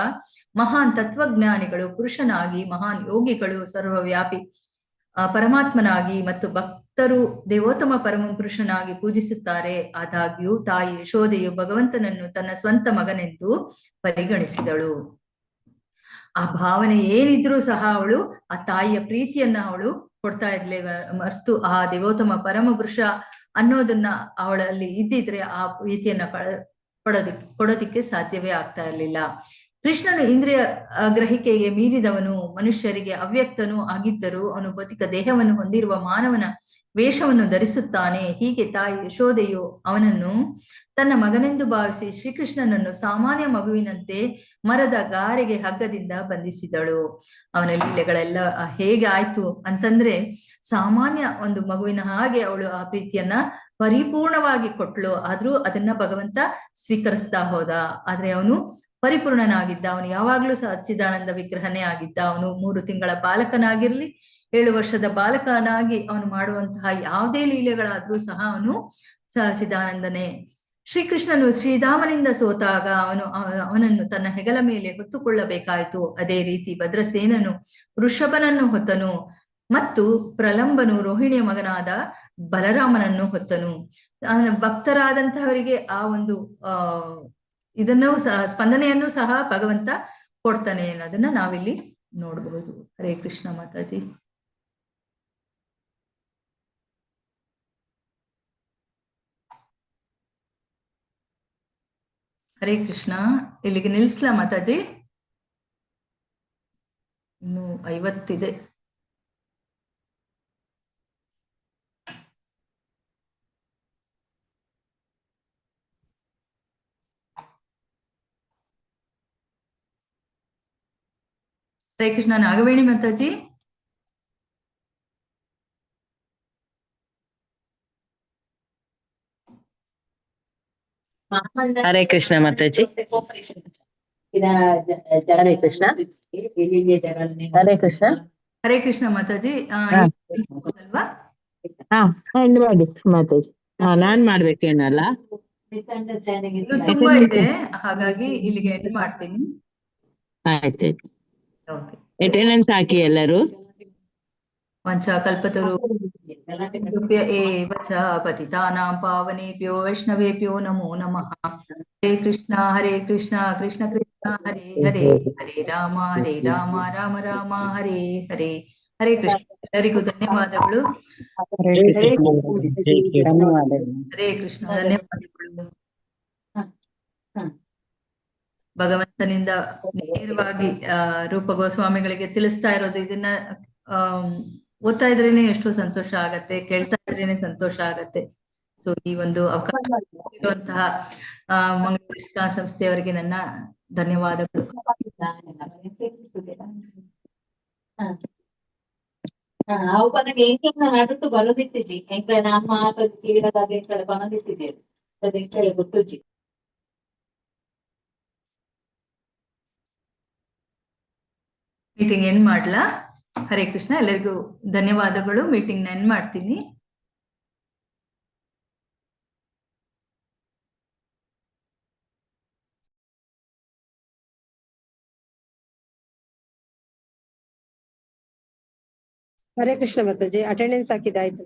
ಮಹಾನ್ ತತ್ವಜ್ಞಾನಿಗಳು ಪುರುಷನಾಗಿ, ಮಹಾನ್ ಯೋಗಿಗಳು ಸರ್ವವ್ಯಾಪಿ ಪರಮಾತ್ಮನಾಗಿ ಮತ್ತು ಭಕ್ತರು ದೇವೋತ್ತಮ ಪರಮಪುರುಷನಾಗಿ ಪೂಜಿಸುತ್ತಾರೆ. ಆದಾಗ್ಯೂ ತಾಯಿ ಯಶೋದೆಯು ಭಗವಂತನನ್ನು ತನ್ನ ಸ್ವಂತ ಮಗನೆಂದು ಪರಿಗಣಿಸಿದಳು. ಆ ಭಾವನೆ ಏನಿದ್ರೂ ಸಹ ಅವಳು ಆ ತಾಯಿಯ ಪ್ರೀತಿಯನ್ನ ಅವಳು ಕೊಡ್ತಾ ಇರ್ಲೇ ಮರ್ತು ಆ ದೇವೋತ್ತಮ ಪರಮಪುರುಷ ಅನ್ನೋದನ್ನ ಅವಳಲ್ಲಿ ಇದ್ದಿದ್ರೆ ಆ ಪ್ರೀತಿಯನ್ನ ಕೊಡೋದಿಕ್ಕೆ ಸಾಧ್ಯವೇ ಆಗ್ತಾ ಇರ್ಲಿಲ್ಲ. ಕೃಷ್ಣನು ಇಂದ್ರಿಯ ಗ್ರಹಿಕೆಗೆ ಮೀರಿದವನು, ಮನುಷ್ಯರಿಗೆ ಅವ್ಯಕ್ತನೂ ಆಗಿದ್ದರೂ ಅವನು ಭೌತಿಕ ದೇಹವನ್ನು ಹೊಂದಿರುವ ಮಾನವನ ವೇಷವನ್ನು ಧರಿಸುತ್ತಾನೆ. ಹೀಗೆ ತಾಯಿ ಯಶೋದೆಯು ಅವನನ್ನು ತನ್ನ ಮಗನೆಂದು ಭಾವಿಸಿ ಶ್ರೀಕೃಷ್ಣನನ್ನು ಸಾಮಾನ್ಯ ಮಗುವಿನಂತೆ ಮರದ ಗಾರೆಗೆ ಹಗ್ಗದಿಂದ ಬಂಧಿಸಿದಳು. ಅವನ ಲೀಲೆಗಳೆಲ್ಲ ಹೇಗೆ ಆಯ್ತು ಅಂತಂದ್ರೆ, ಸಾಮಾನ್ಯ ಒಂದು ಮಗುವಿನ ಹಾಗೆ ಅವಳು ಆ ಪ್ರೀತಿಯನ್ನ ಪರಿಪೂರ್ಣವಾಗಿ ಕೊಟ್ಲು. ಆದ್ರೂ ಅದನ್ನ ಭಗವಂತ ಸ್ವೀಕರಿಸ್ತಾ ಹೋದ. ಆದ್ರೆ ಅವನು ಪರಿಪೂರ್ಣನಾಗಿದ್ದ. ಅವನು ಯಾವಾಗ್ಲೂ ಸಚ್ಚಿದಾನಂದ ವಿಗ್ರಹನೇ ಆಗಿದ್ದ. ಅವನು 3 ತಿಂಗಳ ಬಾಲಕನಾಗಿರ್ಲಿ, 7 ವರ್ಷದ ಬಾಲಕನಾಗಿ ಅವನು ಮಾಡುವಂತಹ ಯಾವುದೇ ಲೀಲೆಗಳಾದ್ರೂ ಸಹ ಅವನು ಸಚ್ಚಿದಾನಂದನೇ. ಶ್ರೀಕೃಷ್ಣನು ಶ್ರೀಧಾಮನಿಂದ ಸೋತಾಗ ಅವನನ್ನು ತನ್ನ ಹೆಗಲ ಮೇಲೆ ಹೊತ್ತುಕೊಳ್ಳಬೇಕಾಯಿತು. ಅದೇ ರೀತಿ ಭದ್ರಸೇನನು ವೃಷಭನನ್ನು ಹೊತ್ತನು ಮತ್ತು ಪ್ರಲಂಬನು ರೋಹಿಣಿಯ ಮಗನಾದ ಬಲರಾಮನನ್ನು ಹೊತ್ತನು. ಭಕ್ತರಾದಂತಹವರಿಗೆ ಆ ಒಂದು ಇದನ್ನು ಸ್ಪಂದನೆಯನ್ನು ಸಹ ಭಗವಂತ ಕೊಡ್ತಾನೆ ಅನ್ನೋದನ್ನ ನಾವಿಲ್ಲಿ ನೋಡಬಹುದು. ಹರೇ ಕೃಷ್ಣ ಮಾತಾಜಿ. ಹರೇ ಕೃಷ್ಣ. ಇಲ್ಲಿಗೆ ನಿಲ್ಸ್ಲಾ ಮಾತಾಜಿ? ಇನ್ನು 50 ಇದೆ. ಹರೇ ಕೃಷ್ಣ. ನಾಗವೇಣಿ ಮಾತಾಜಿ. ಹರೇ ಕೃಷ್ಣ ಮಾತಾಜಿ. ಹರೇ ಕೃಷ್ಣ. ಹರೇ ಕೃಷ್ಣ. ಹರೇ ಕೃಷ್ಣ ಮಾತಾಜಿ. ಅಲ್ವಾ? ಎಂಡ್ ಮಾಡಿ ಮಾತಾಜಿ. ನಾನ್ ಮಾಡ್ಬೇಕೇನಲ್ಲ, ಇದು ತುಂಬಾ ಇದೆ, ಹಾಗಾಗಿ ಇಲ್ಲಿಗೆ ಎಂಡ್ ಮಾಡ್ತೀನಿ. ಆಯ್ತಾಯ್ತು. ಅಟೆಂಡೆನ್ಸ್ ಹಾಕಿ ಎಲ್ಲರೂ. ವಂಚಕಲ್ಪತರು ಏವ ಚ ಪತಿತಾನಾಂ ಪಾವನೇಭ್ಯೋ ವೈಷ್ಣವೇಭ್ಯೋ ನಮೋ ನಮಃ. ಹರೇ ಕೃಷ್ಣ ಕೃಷ್ಣ ಕೃಷ್ಣ ಹರೇ ಹರೇ, ಹರೇ ರಾಮ ರಾಮ ರಾಮ ಹರೇ ಹರೇ. ಹರೇ ಕೃಷ್ಣ. ಎಲ್ಲರಿಗೂ ಧನ್ಯವಾದಗಳು. ಹರೇ ಕೃಷ್ಣ. ಧನ್ಯವಾದಗಳು. ಭಗವಂತನಿಂದ ನೇರವಾಗಿ ರೂಪ ಗೋಸ್ವಾಮಿಗಳಿಗೆ ತಿಳಿಸ್ತಾ ಇರೋದು. ಇದನ್ನ ಓದ್ತಾ ಇದ್ರೇನೆ ಎಷ್ಟೋ ಸಂತೋಷ ಆಗತ್ತೆ, ಕೇಳ್ತಾ ಇದ್ರೇನೆ ಸಂತೋಷ ಆಗತ್ತೆ. ಸೊ ಈ ಒಂದು ಅವಕಾಶ ಇರುವಂತಹ ಮಂಗಳೂರು ಇಸ್ಕಾನ್ ಸಂಸ್ಥೆಯವರಿಗೆ ನನ್ನ ಧನ್ಯವಾದಗಳು. ಹಾಡುತ್ತು ಬರೋದಿತ್ತೀಜಿ ಎಂಕ್ಲೆ ನಮ್ಮ ಕೀಳದ ಬರೋದಿತ್ತೀಜಿ ಅದಕ್ಕೆ ಗೊತ್ತುಜಿ. ಮೀಟಿಂಗ್ ಎಂಡ್ ಮಾಡ್ಲಾ? ಹರೇ ಕೃಷ್ಣ. ಎಲ್ಲರಿಗೂ ಧನ್ಯವಾದಗಳು. ಮೀಟಿಂಗ್ ಎಂಡ್ ಮಾಡ್ತೀನಿ. ಹರೇ ಕೃಷ್ಣ ಮಾತಾಜಿ. ಅಟೆಂಡೆನ್ಸ್ ಹಾಕಿದಾಯ್ತು.